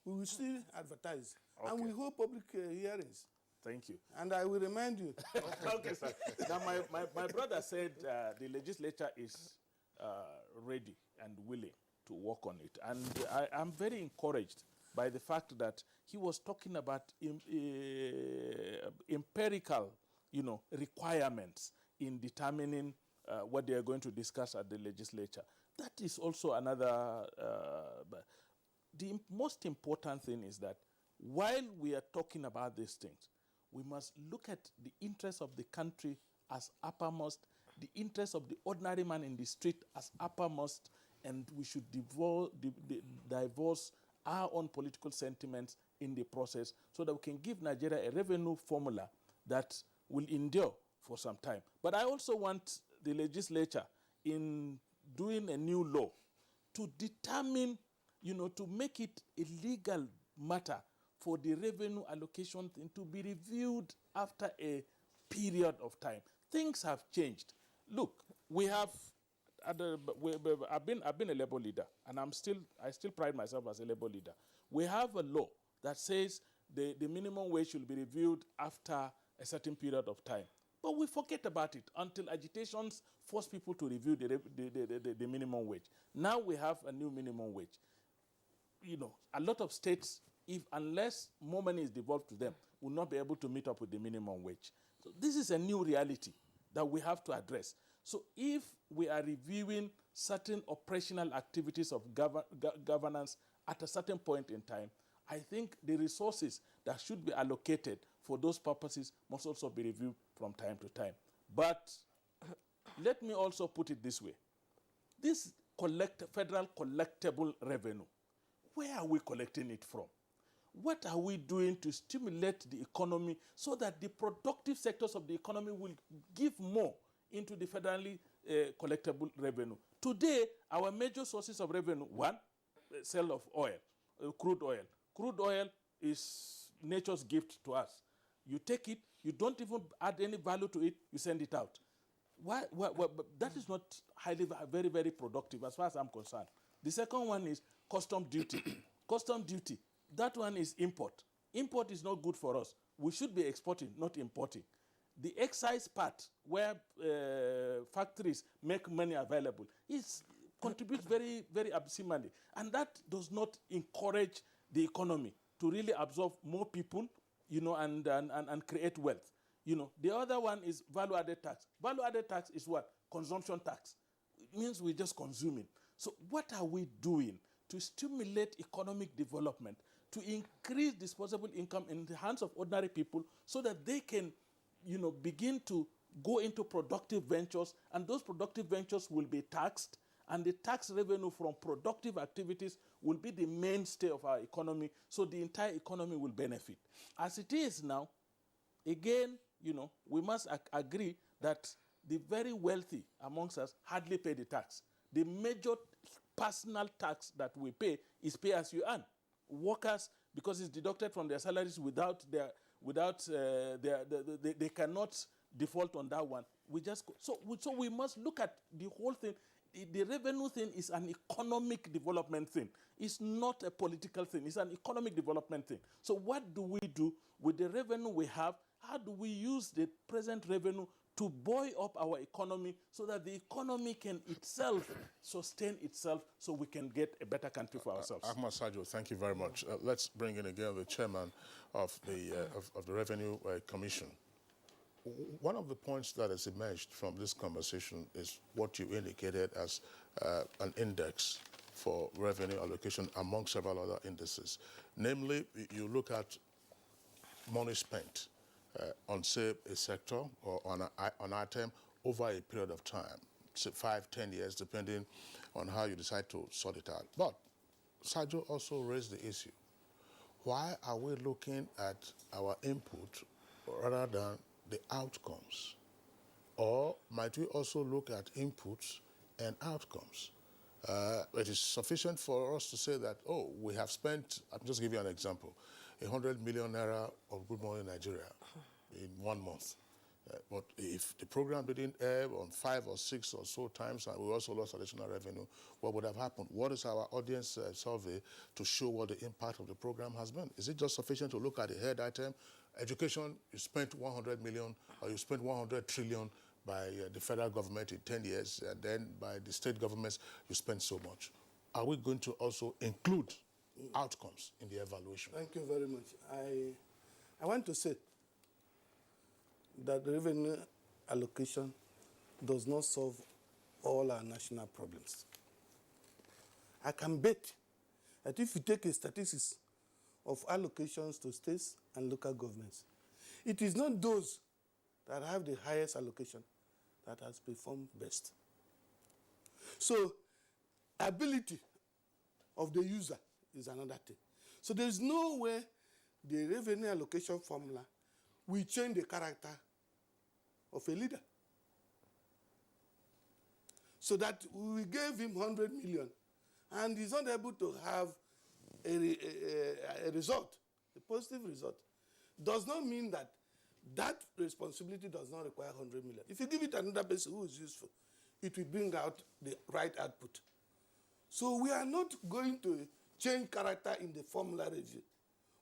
we will still advertise. Okay. And we hold public hearings. Thank you. And I will remind you. Okay, sir. Now, my brother said the legislature is ready and willing to work on it. And I'm very encouraged by the fact that he was talking about empirical, requirements in determining what they are going to discuss at the legislature. That is also another... the most important thing is that while we are talking about these things, we must look at the interests of the country as uppermost, the interests of the ordinary man in the street as uppermost, and we should divorce our own political sentiments in the process so that we can give Nigeria a revenue formula that will endure for some time. But I also want the legislature, in doing a new law, to determine, to make it a legal matter for the revenue allocation thing to be reviewed after a period of time. Things have changed. Look, we have, I've been a Labour leader, and I still pride myself as a Labour leader. We have a law that says the minimum wage should be reviewed after a certain period of time. But we forget about it until agitations force people to review the minimum wage. Now we have a new minimum wage. A lot of states, unless more money is devolved to them, will not be able to meet up with the minimum wage. So this is a new reality that we have to address. So if we are reviewing certain operational activities of governance at a certain point in time, I think the resources that should be allocated for those purposes must also be reviewed from time to time. But let me also put it this way. This federal collectible revenue, where are we collecting it from? What are we doing to stimulate the economy so that the productive sectors of the economy will give more into the federally collectible revenue? Today, our major sources of revenue, one, sale of oil, crude oil. Crude oil is nature's gift to us. You take it, you don't even add any value to it, you send it out. Why, that is not very, very productive as far as I'm concerned. The second one is custom duty. Custom duty, that one is import. Import is not good for us. We should be exporting, not importing. The excise part, where factories make money available, contributes very, very abysmally. And that does not encourage the economy to really absorb more people, and create wealth. The other one is value-added tax. Value-added tax is what? Consumption tax. It means we're just consuming. So what are we doing to stimulate economic development, to increase disposable income in the hands of ordinary people so that they can, begin to go into productive ventures, and those productive ventures will be taxed, and the tax revenue from productive activities will be the mainstay of our economy, so the entire economy will benefit. As it is now, again, we must agree that the very wealthy amongst us hardly pay the tax. The major personal tax that we pay is pay as you earn. Workers, because it's deducted from their salaries they cannot default on that one. So we must look at the whole thing. The revenue thing is an economic development thing. It's not a political thing. It's an economic development thing. So what do we do with the revenue we have? How do we use the present revenue to buoy up our economy so that the economy can itself sustain itself so we can get a better country for ourselves. Ahmad Sajo, thank you very much. Let's bring in again the chairman of the Revenue Commission. One of the points that has emerged from this conversation is what you indicated as an index for revenue allocation among several other indices. Namely, you look at money spent on, say, a sector or on an item over a period of time, say 5, 10 years, depending on how you decide to sort it out. But Sajo also raised the issue. Why are we looking at our input rather than the outcomes? Or might we also look at inputs and outcomes? It is sufficient for us to say that, oh, we have spent, I'll just give you an example, 100 million naira of Good Morning Nigeria in 1 month. But if the program didn't air on 5 or 6 or so times and we also lost additional revenue, what would have happened? What is our audience survey to show what the impact of the program has been? Is it just sufficient to look at the head item? Education, you spent 100 million or you spent 100 trillion by the federal government in 10 years, and then by the state governments, you spend so much. Are we going to also include outcomes in the evaluation? Thank you very much. I want to say that the revenue allocation does not solve all our national problems. I can bet that if you take a statistics of allocations to states and local governments, it is not those that have the highest allocation that has performed best. So, ability of the user is another thing. So there is no way the revenue allocation formula will change the character of a leader. So that we gave him 100 million and he's not able to have a result, a positive result, does not mean that that responsibility does not require 100 million. If you give it another person who is useful, it will bring out the right output. So we are not going to change character in the formula review.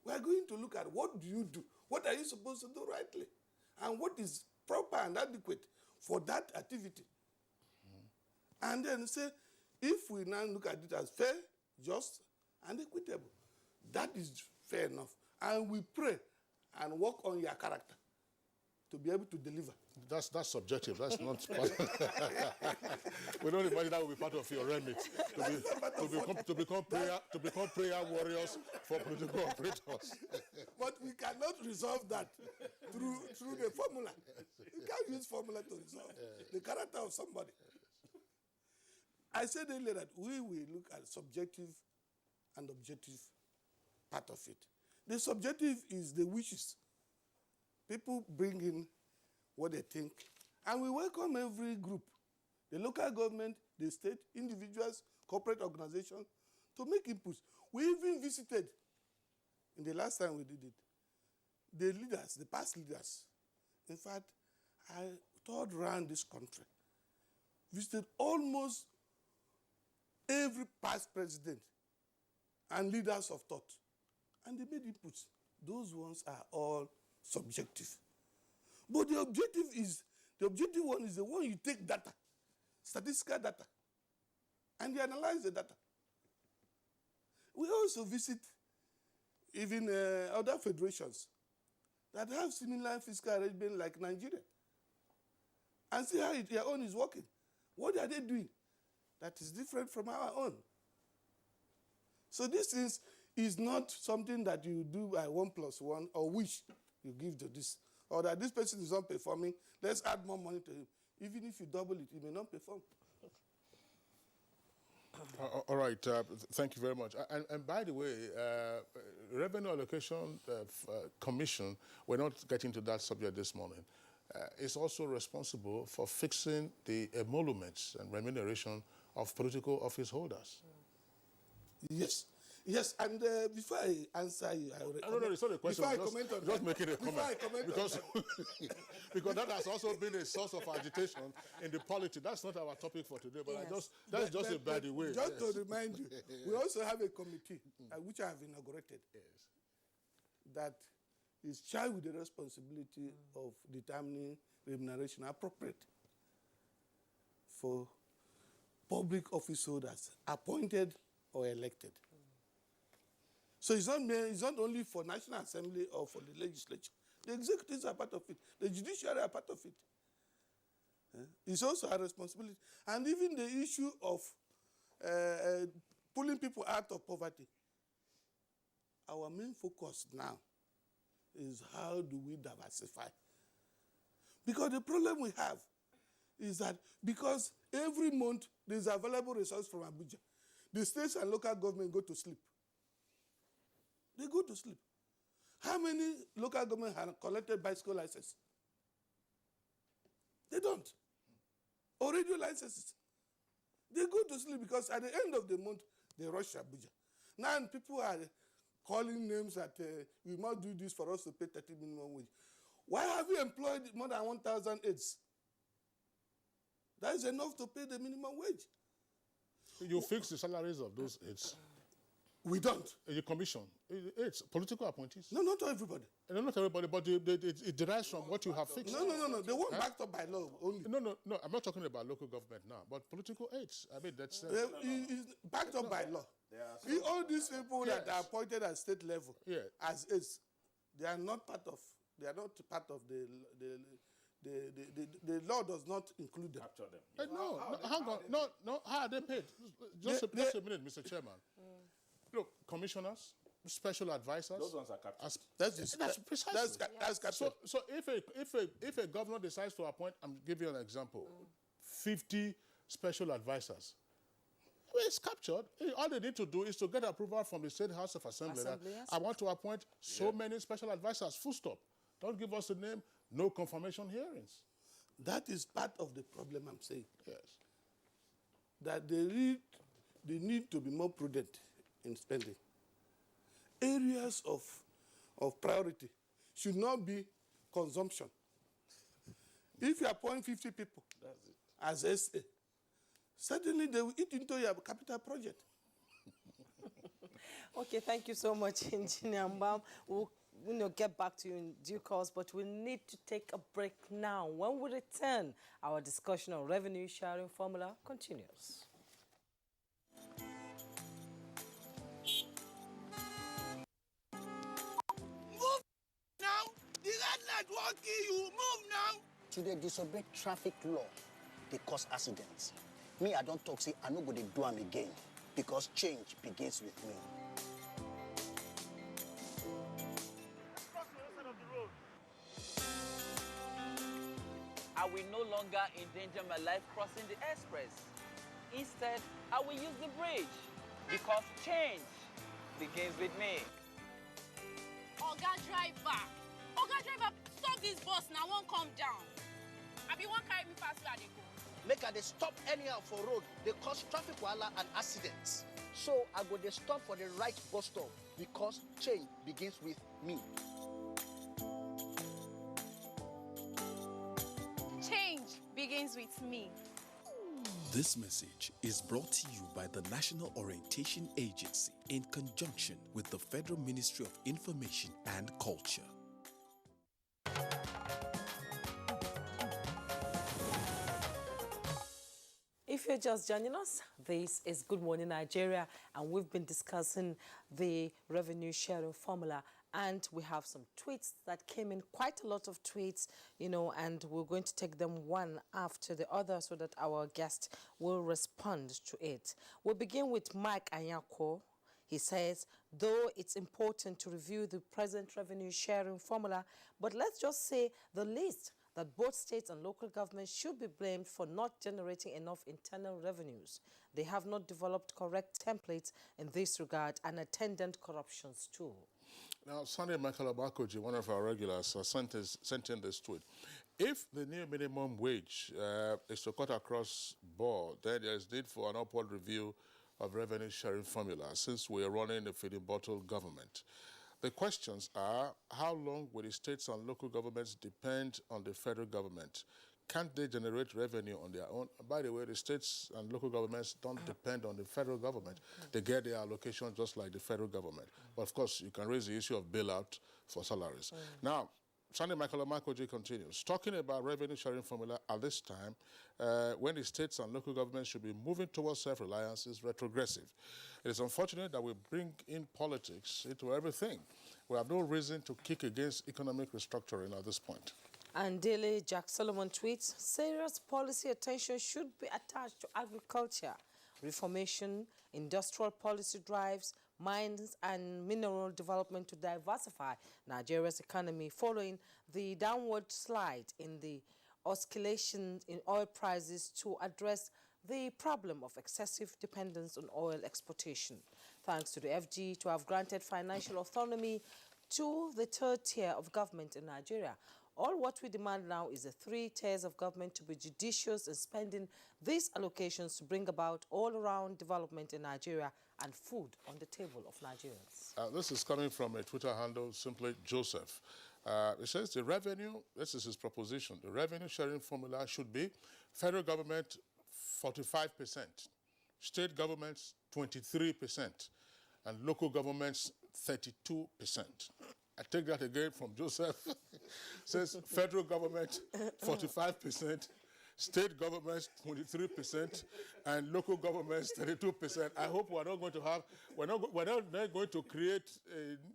We are going to look at what do you do? What are you supposed to do rightly? And what is proper and adequate for that activity? And then say, if we now look at it as fair, just, and equitable, that is fair enough. And we pray and work on your character to be able to deliver. That's subjective. That's not part we don't imagine that will be part of your remit to become prayer warriors for political operators. But we cannot resolve that through the formula. We can't use formula to resolve the character of somebody. I said earlier that we will look at subjective and objective part of it. The subjective is the wishes. People bring in what they think, and we welcome every group, the local government, the state, individuals, corporate organizations, to make inputs. We even visited, in the last time we did it, the leaders, the past leaders. In fact, I toured around this country, visited almost every past president and leaders of thought, and they made inputs. Those ones are all subjective. But the objective one is the one you take data, statistical data, and you analyze the data. We also visit even other federations that have similar fiscal arrangement like Nigeria and see how their own is working. What are they doing that is different from our own? So this is not something that you do by 1 + 1 or wish you give to this, or that this person is not performing, let's add more money to him. Even if you double it, he may not perform. All right, thank you very much. And by the way, Revenue Allocation Commission, we're not getting to that subject this morning, is also responsible for fixing the emoluments and remuneration of political office holders. Yes. Yes, and before I answer you, no, it's not a question. Just making a comment. Because that has also been a source of agitation in the polity. That's not our topic for today, but that's just a by the way. Just to remind you, we also have a committee which I have inaugurated that is charged with the responsibility of determining remuneration appropriate for public office holders appointed or elected. So it's not only for National Assembly or for the legislature. The executives are part of it. The judiciary are part of it. It's also a responsibility. And even the issue of pulling people out of poverty. Our main focus now is how do we diversify? Because the problem we have is that because every month there's available resource from Abuja, the states and local government go to sleep. They go to sleep. How many local governments have collected bicycle licenses? They don't. Or radio licenses. They go to sleep because at the end of the month, they rush Abuja. Now people are calling names that we must do this for us to pay 30 minimum wage. Why have you employed more than 1,000 aides? That is enough to pay the minimum wage. You fix the salaries of those aides. We don't. You commission. It's political appointees. No, not everybody. No, not everybody, but it derives from what you have fixed. No. They weren't backed up by law only. No. I'm not talking about local government now, but political aides. I mean, that's... It's backed up by law. All these people that are appointed at state level as aides, they are not part of the law does not include them. Capture them. Hang on. No. How are they paid? Just a minute, Mr. Chairman. Look, commissioners, special advisors. Those ones are captured. That's precisely. That's captured. So if a governor decides to appoint, I'm giving you an example, 50 special advisors, well, it's captured. All they need to do is to get approval from the State House of Assembly. I want to appoint so many special advisors, full stop. Don't give us a name, no confirmation hearings. That is part of the problem I'm saying. Yes. That they need to be more prudent in spending. Areas of priority should not be consumption. If you appoint 50 people as SA, certainly they will eat into your capital project. Okay, thank you so much, Engineer Mbam. We'll get back to you in due course, but we need to take a break now. When we return, our discussion on revenue sharing formula continues. Move now! The red light won't kill you. Move now! To dey disobey traffic law, they cause accidents. Me, I don't talk, say I no go dey do am again because change begins with me. I will no longer endanger my life crossing the express. Instead, I will use the bridge because change begins with me. Oga driver, stop this bus now, won't come down. I be one carry me fast where they go. Make I dey stop anyhow for road, they cause traffic wahala and accidents. So I go dey stop for the right bus stop because change begins with me. Change begins with me. This message is brought to you by the National Orientation Agency in conjunction with the Federal Ministry of Information and Culture. If you're just joining us, this is Good Morning Nigeria, and we've been discussing the revenue sharing formula. And we have some tweets that came in, quite a lot of tweets, and we're going to take them one after the other so that our guest will respond to it. We'll begin with Mike Anyako. He says, though it's important to review the present revenue sharing formula, but let's just say the least that both states and local governments should be blamed for not generating enough internal revenues. They have not developed correct templates in this regard and attendant corruptions too. Now, Sunday Michael Abakoji, one of our regulars, sent in this tweet. If the new minimum wage is to cut across board, then there is need for an upward review of revenue sharing formula since we are running a feeding bottle government. The questions are, how long will the states and local governments depend on the federal government? Can't they generate revenue on their own? By the way, the states and local governments don't depend on the federal government. They get their allocation just like the federal government. But of course, you can raise the issue of bailout for salaries. Now, Sunday Michael Amakoji continues, talking about revenue sharing formula at this time when the states and local governments should be moving towards self-reliance is retrogressive. It is unfortunate that we bring in politics into everything. We have no reason to kick against economic restructuring at this point. And Daily Jack Solomon tweets, serious policy attention should be attached to agriculture, reformation, industrial policy drives, mines and mineral development to diversify Nigeria's economy following the downward slide in the oscillations in oil prices to address the problem of excessive dependence on oil exportation. Thanks to the FG to have granted financial autonomy to the third tier of government in Nigeria. All what we demand now is the 3 tiers of government to be judicious in spending these allocations to bring about all-around development in Nigeria and food on the table of Nigerians. This is coming from a Twitter handle, simply Joseph. It says the revenue, this is his proposition, the revenue sharing formula should be federal government 45%, state governments 23%, and local governments 32%. I take that again from Joseph. Says federal government 45%, state governments 23%, and local governments 32%. I hope we're not going to have, we're not going to create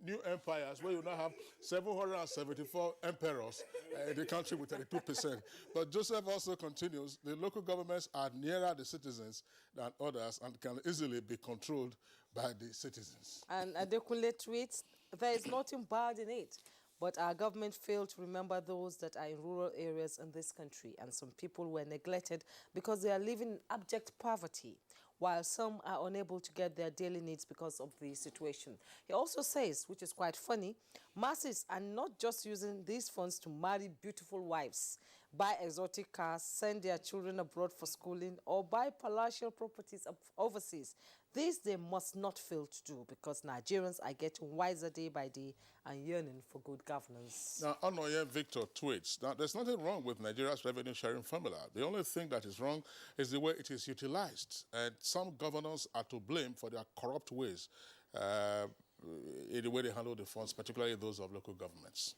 new empires where you now have 774 emperors in the country with 32%. But Joseph also continues, the local governments are nearer the citizens than others and can easily be controlled by the citizens. And Adekunle tweets, there is nothing bad in it, but our government failed to remember those that are in rural areas in this country, and some people were neglected because they are living in abject poverty, while some are unable to get their daily needs because of the situation. He also says, which is quite funny, masses are not just using these funds to marry beautiful wives, buy exotic cars, send their children abroad for schooling, or buy palatial properties overseas. This they must not fail to do because Nigerians are getting wiser day by day and yearning for good governance. Now, Onoye Victor tweets, now there's nothing wrong with Nigeria's revenue sharing formula. The only thing that is wrong is the way it is utilized. And some governors are to blame for their corrupt ways in the way they handle the funds, particularly those of local governments.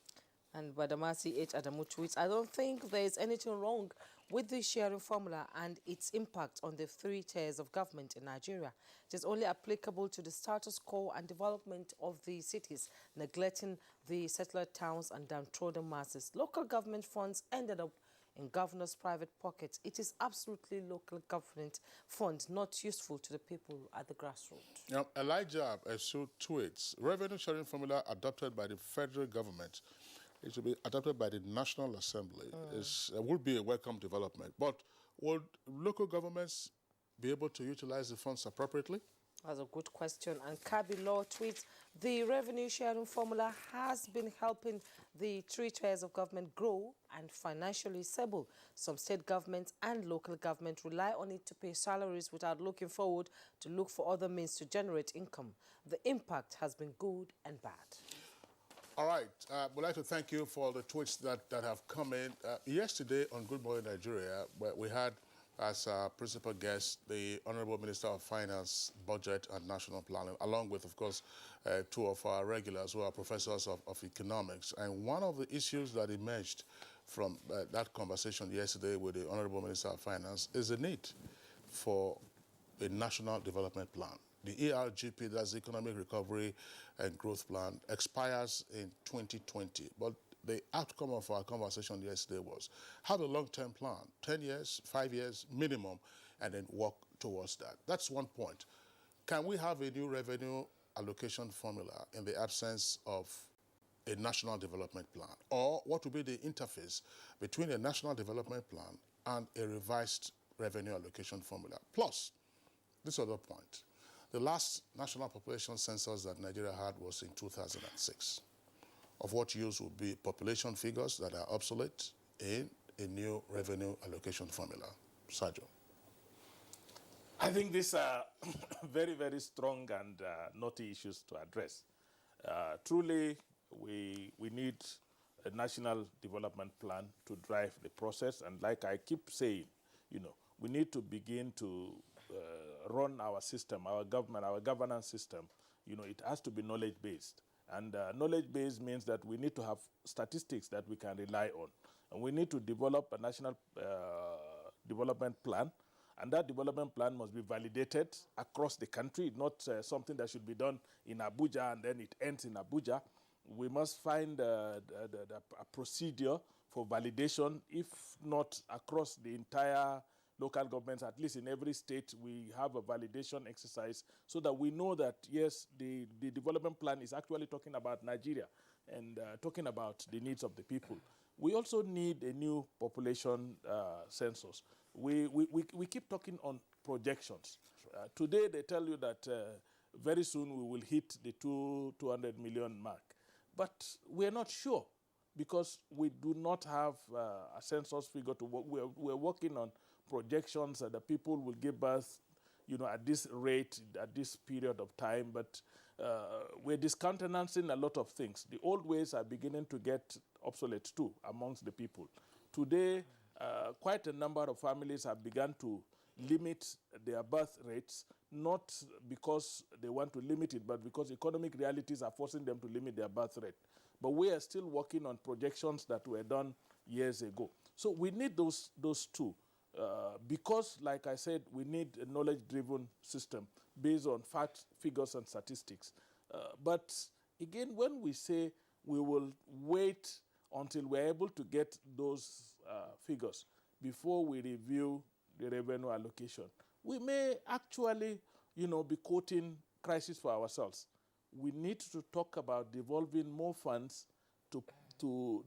And Badamasi H. Adamu tweets, I don't think there is anything wrong with the sharing formula and its impact on the 3 tiers of government in Nigeria. It is only applicable to the status quo and development of the cities, neglecting the settler towns and downtrodden masses. Local government funds ended up in governors' private pockets. It is absolutely local government funds, not useful to the people at the grassroots. Now, Elijah Esu tweets, revenue sharing formula adopted by the federal government, it should be adopted by the National Assembly. It would be a welcome development. But would local governments be able to utilize the funds appropriately? That's a good question. And Kabi Law tweets, the revenue sharing formula has been helping the 3 tiers of government grow and financially stable. Some state governments and local government rely on it to pay salaries without looking forward to look for other means to generate income. The impact has been good and bad. All right. We'd like to thank you for the tweets that have come in. Yesterday on Good Morning Nigeria, we had as our principal guest the Honorable Minister of Finance, Budget and National Planning, along with, of course, 2 of our regulars who are professors of economics. And one of the issues that emerged from that conversation yesterday with the Honorable Minister of Finance is the need for a national development plan. The ERGP, that's the Economic Recovery and Growth Plan, expires in 2020. But the outcome of our conversation yesterday was have a long-term plan, 10 years, 5 years minimum, and then work towards that. That's one point. Can we have a new revenue allocation formula in the absence of a national development plan? Or what would be the interface between a national development plan and a revised revenue allocation formula? Plus, this other point. The last national population census that Nigeria had was in 2006. Of what use would be population figures that are obsolete in a new revenue allocation formula? Sergio. I think these are very, very strong and knotty issues to address. Truly, we need a national development plan to drive the process. And like I keep saying, we need to begin to run our system, our government, our governance system. It has to be knowledge-based. And knowledge base means that we need to have statistics that we can rely on. And we need to develop a national development plan. And that development plan must be validated across the country, not something that should be done in Abuja and then it ends in Abuja. We must find a procedure for validation, if not across the entire local governments, at least in every state, we have a validation exercise so that we know that, yes, the development plan is actually talking about Nigeria and talking about the needs of the people. We also need a new population census. We keep talking on projections. Today, they tell you that very soon we will hit the 200 million mark. But we're not sure because we do not have a census figure to work. We're working on projections that the people will give birth, at this rate, at this period of time, but we're discountenancing a lot of things. The old ways are beginning to get obsolete too amongst the people. Today, quite a number of families have begun to limit their birth rates, not because they want to limit it, but because economic realities are forcing them to limit their birth rate. But we are still working on projections that were done years ago. So we need those two. Because, like I said, we need a knowledge-driven system based on facts, figures, and statistics. But again, when we say we will wait until we're able to get those figures before we review the revenue allocation, we may actually, be quoting crisis for ourselves. We need to talk about devolving more funds to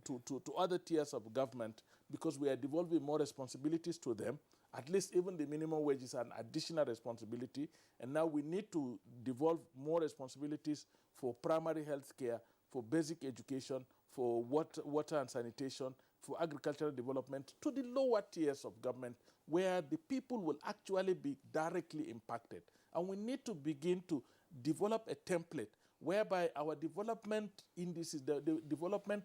other tiers of government because we are devolving more responsibilities to them. At least even the minimum wage is an additional responsibility. And now we need to devolve more responsibilities for primary health care, for basic education, for water and sanitation, for agricultural development to the lower tiers of government where the people will actually be directly impacted. And we need to begin to develop a template whereby our development indices, the development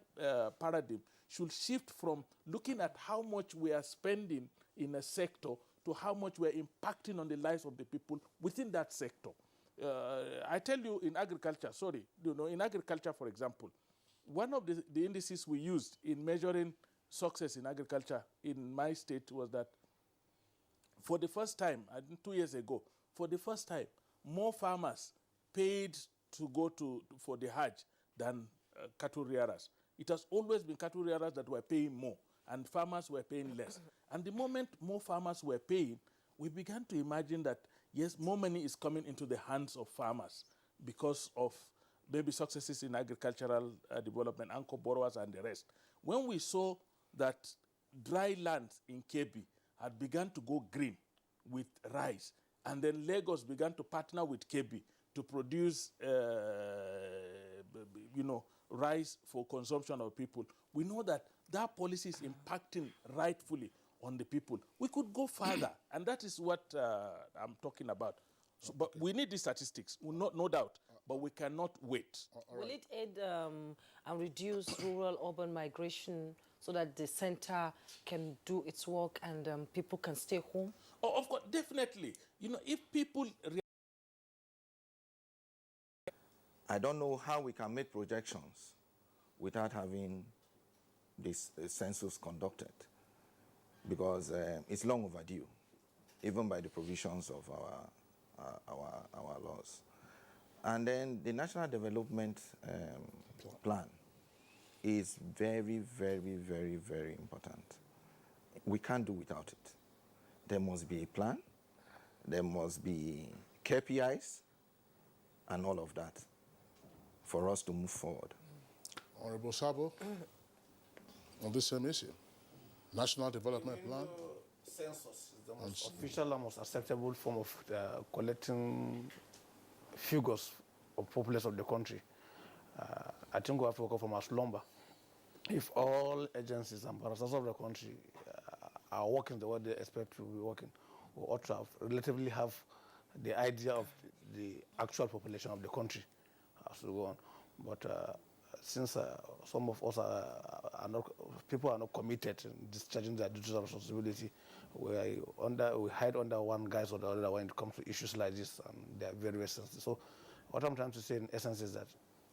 paradigm should shift from looking at how much we are spending in a sector to how much we are impacting on the lives of the people within that sector. I tell you in agriculture, in agriculture, for example, one of the indices we used in measuring success in agriculture in my state was that for the first time, 2 years ago, for the first time, more farmers paid to go for the Hajj than cattle rearers. It has always been cattle rearers that were paying more, and farmers were paying less. And the moment more farmers were paying, we began to imagine that, yes, more money is coming into the hands of farmers because of maybe successes in agricultural development, anchor borrowers, and the rest. When we saw that dry lands in Kebbi had begun to go green with rice, and then Lagos began to partner with Kebbi to produce, rice for consumption of people, we know that that policy is impacting rightfully on the people. We could go further, and that is what I'm talking about. So, but we need these statistics, no doubt, but we cannot wait. Will it aid and reduce rural-urban migration so that the center can do its work and people can stay home? Oh, of course, definitely. If people... I don't know how we can make projections without having this census conducted, because it's long overdue, even by the provisions of our laws. And then the National Development Plan is very, very, very, very important. We can't do without it. There must be a plan, there must be KPIs, and all of that for us to move forward. Honorable Sabo, on this same issue, National Development Plan. Census is the most official and most acceptable form of collecting figures of population of the country. I think we have to work from our slumber. If all agencies and parastatals of the country are working the way they expect to be working, we ought to relatively have the idea of the actual population of the country as we go on. But since some of us people are not committed in discharging their duties and responsibility, we hide under one guise or the other when it comes to issues like this, and they are very, very sensitive. So what I'm trying to say in essence is that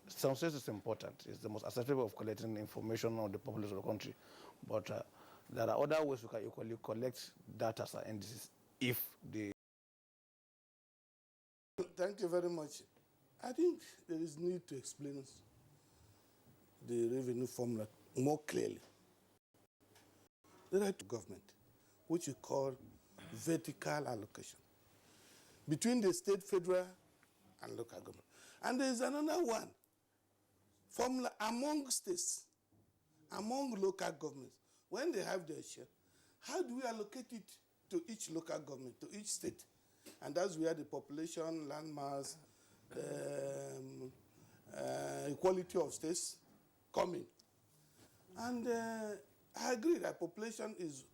census is important. It's the most accessible way of collecting information on the population of the country. But there are other ways we can equally collect data and indices if the... Thank you very much. I think there is need to explain the revenue formula more clearly. The right to government, which we call vertical allocation, between the state, federal, and local government. And there is another one, formula among states, among local governments. When they have their share, how do we allocate it to each local government, to each state? And that's where the population, landmass, equality of states come in. And I agree that population is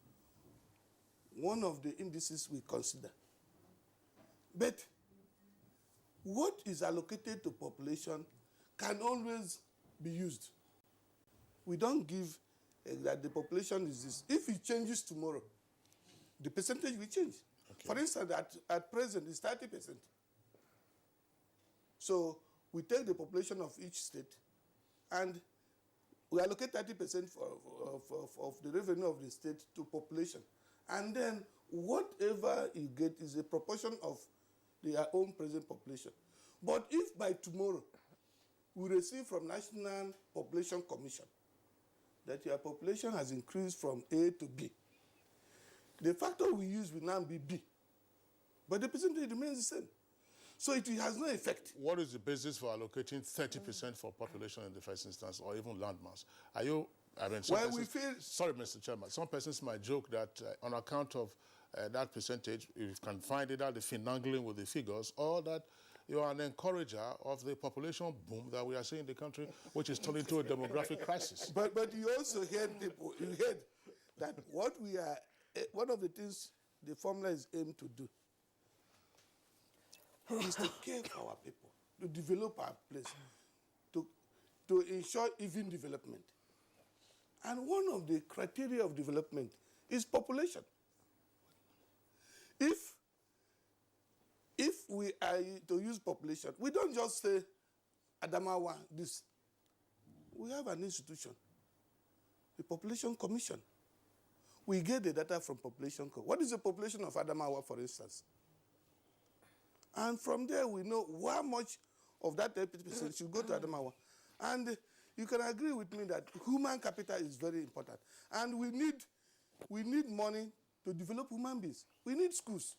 one of the indices we consider. But what is allocated to population can always be used. We don't give that the population is this. If it changes tomorrow, the percentage will change. Okay. For instance, at present, it's 30%. So we take the population of each state and we allocate 30% of the revenue of the state to population. And then whatever you get is a proportion of their own present population. But if by tomorrow we receive from National Population Commission that your population has increased from A to B, the factor we use will now be B. But the percentage remains the same. So it has no effect. What is the basis for allocating 30% for population in the first instance, or even landmass? Are you, I mean, well, we feel... Sorry, Mr. Chairman. Some persons might joke that on account of that percentage, you can find either the finagling with the figures or that you are an encourager of the population boom that we are seeing in the country, which is turning into a demographic crisis. But you also heard people, you heard that what we are, one of the things the formula is aimed to do is to care for our people, to develop our place, to ensure even development. And one of the criteria of development is population. If we are to use population, we don't just say Adamawa, this. We have an institution, the Population Commission. We get the data from Population Commission. What is the population of Adamawa, for instance? And from there, we know how much of that 30% should go to Adamawa. And you can agree with me that human capital is very important. And we need money to develop human beings. We need schools.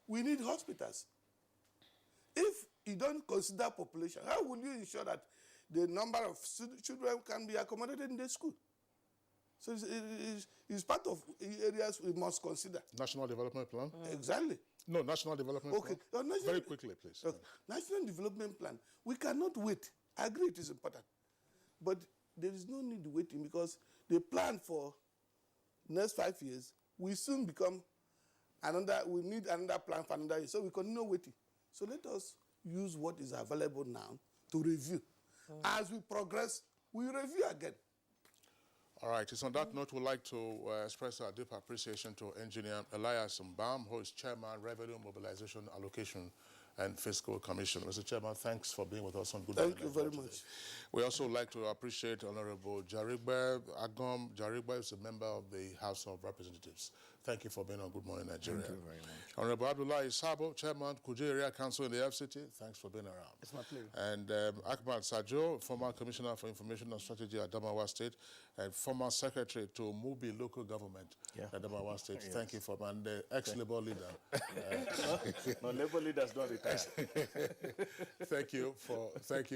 We need hospitals. If you don't consider population, how will you ensure that the number of children can be accommodated in the school? So it's part of areas we must consider. National Development Plan? Exactly. No, National Development Plan. Very quickly, please. Okay. National Development Plan. We cannot wait. I agree it is important. But there is no need waiting because the plan for next 5 years will soon become we need another plan for another year. So we continue waiting. So let us use what is available now to review. As we progress, we review again. All right. It's on that note, we'd like to express our deep appreciation to Engineer Elias Mbam, who is Chairman, Revenue Mobilization Allocation and Fiscal Commission. Mr. Chairman, thanks for being with us on Good Morning. Thank you very much. We also like to appreciate Honorable Jarigbe Agom. Jarigbe is a member of the House of Representatives. Thank you for being on Good Morning Nigeria. Thank you very much. Honorable Abdullah Sabo, Chairman, Kuje Area Council in the FCT. Thanks for being around. It's my pleasure. And Akbar Sajo, former Commissioner for Information and Strategy at Adamawa State, and former Secretary to Mubi Local Government at Adamawa State. Yes. Thank you for and the ex-Labour leader. No, Labour leaders don't retire. Thank you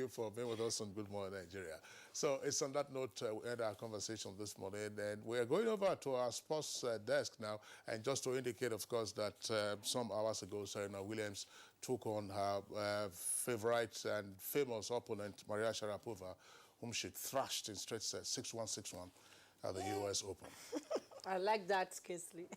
for being with us on Good Morning Nigeria. So it's on that note we end our conversation this morning, and we are going over to our sports desk now, and just to indicate, of course, that some hours ago, Serena Williams took on her favorite and famous opponent, Maria Sharapova, whom she thrashed in straight sets, 6-1, 6-1 at the US Open. I like that, Kesley.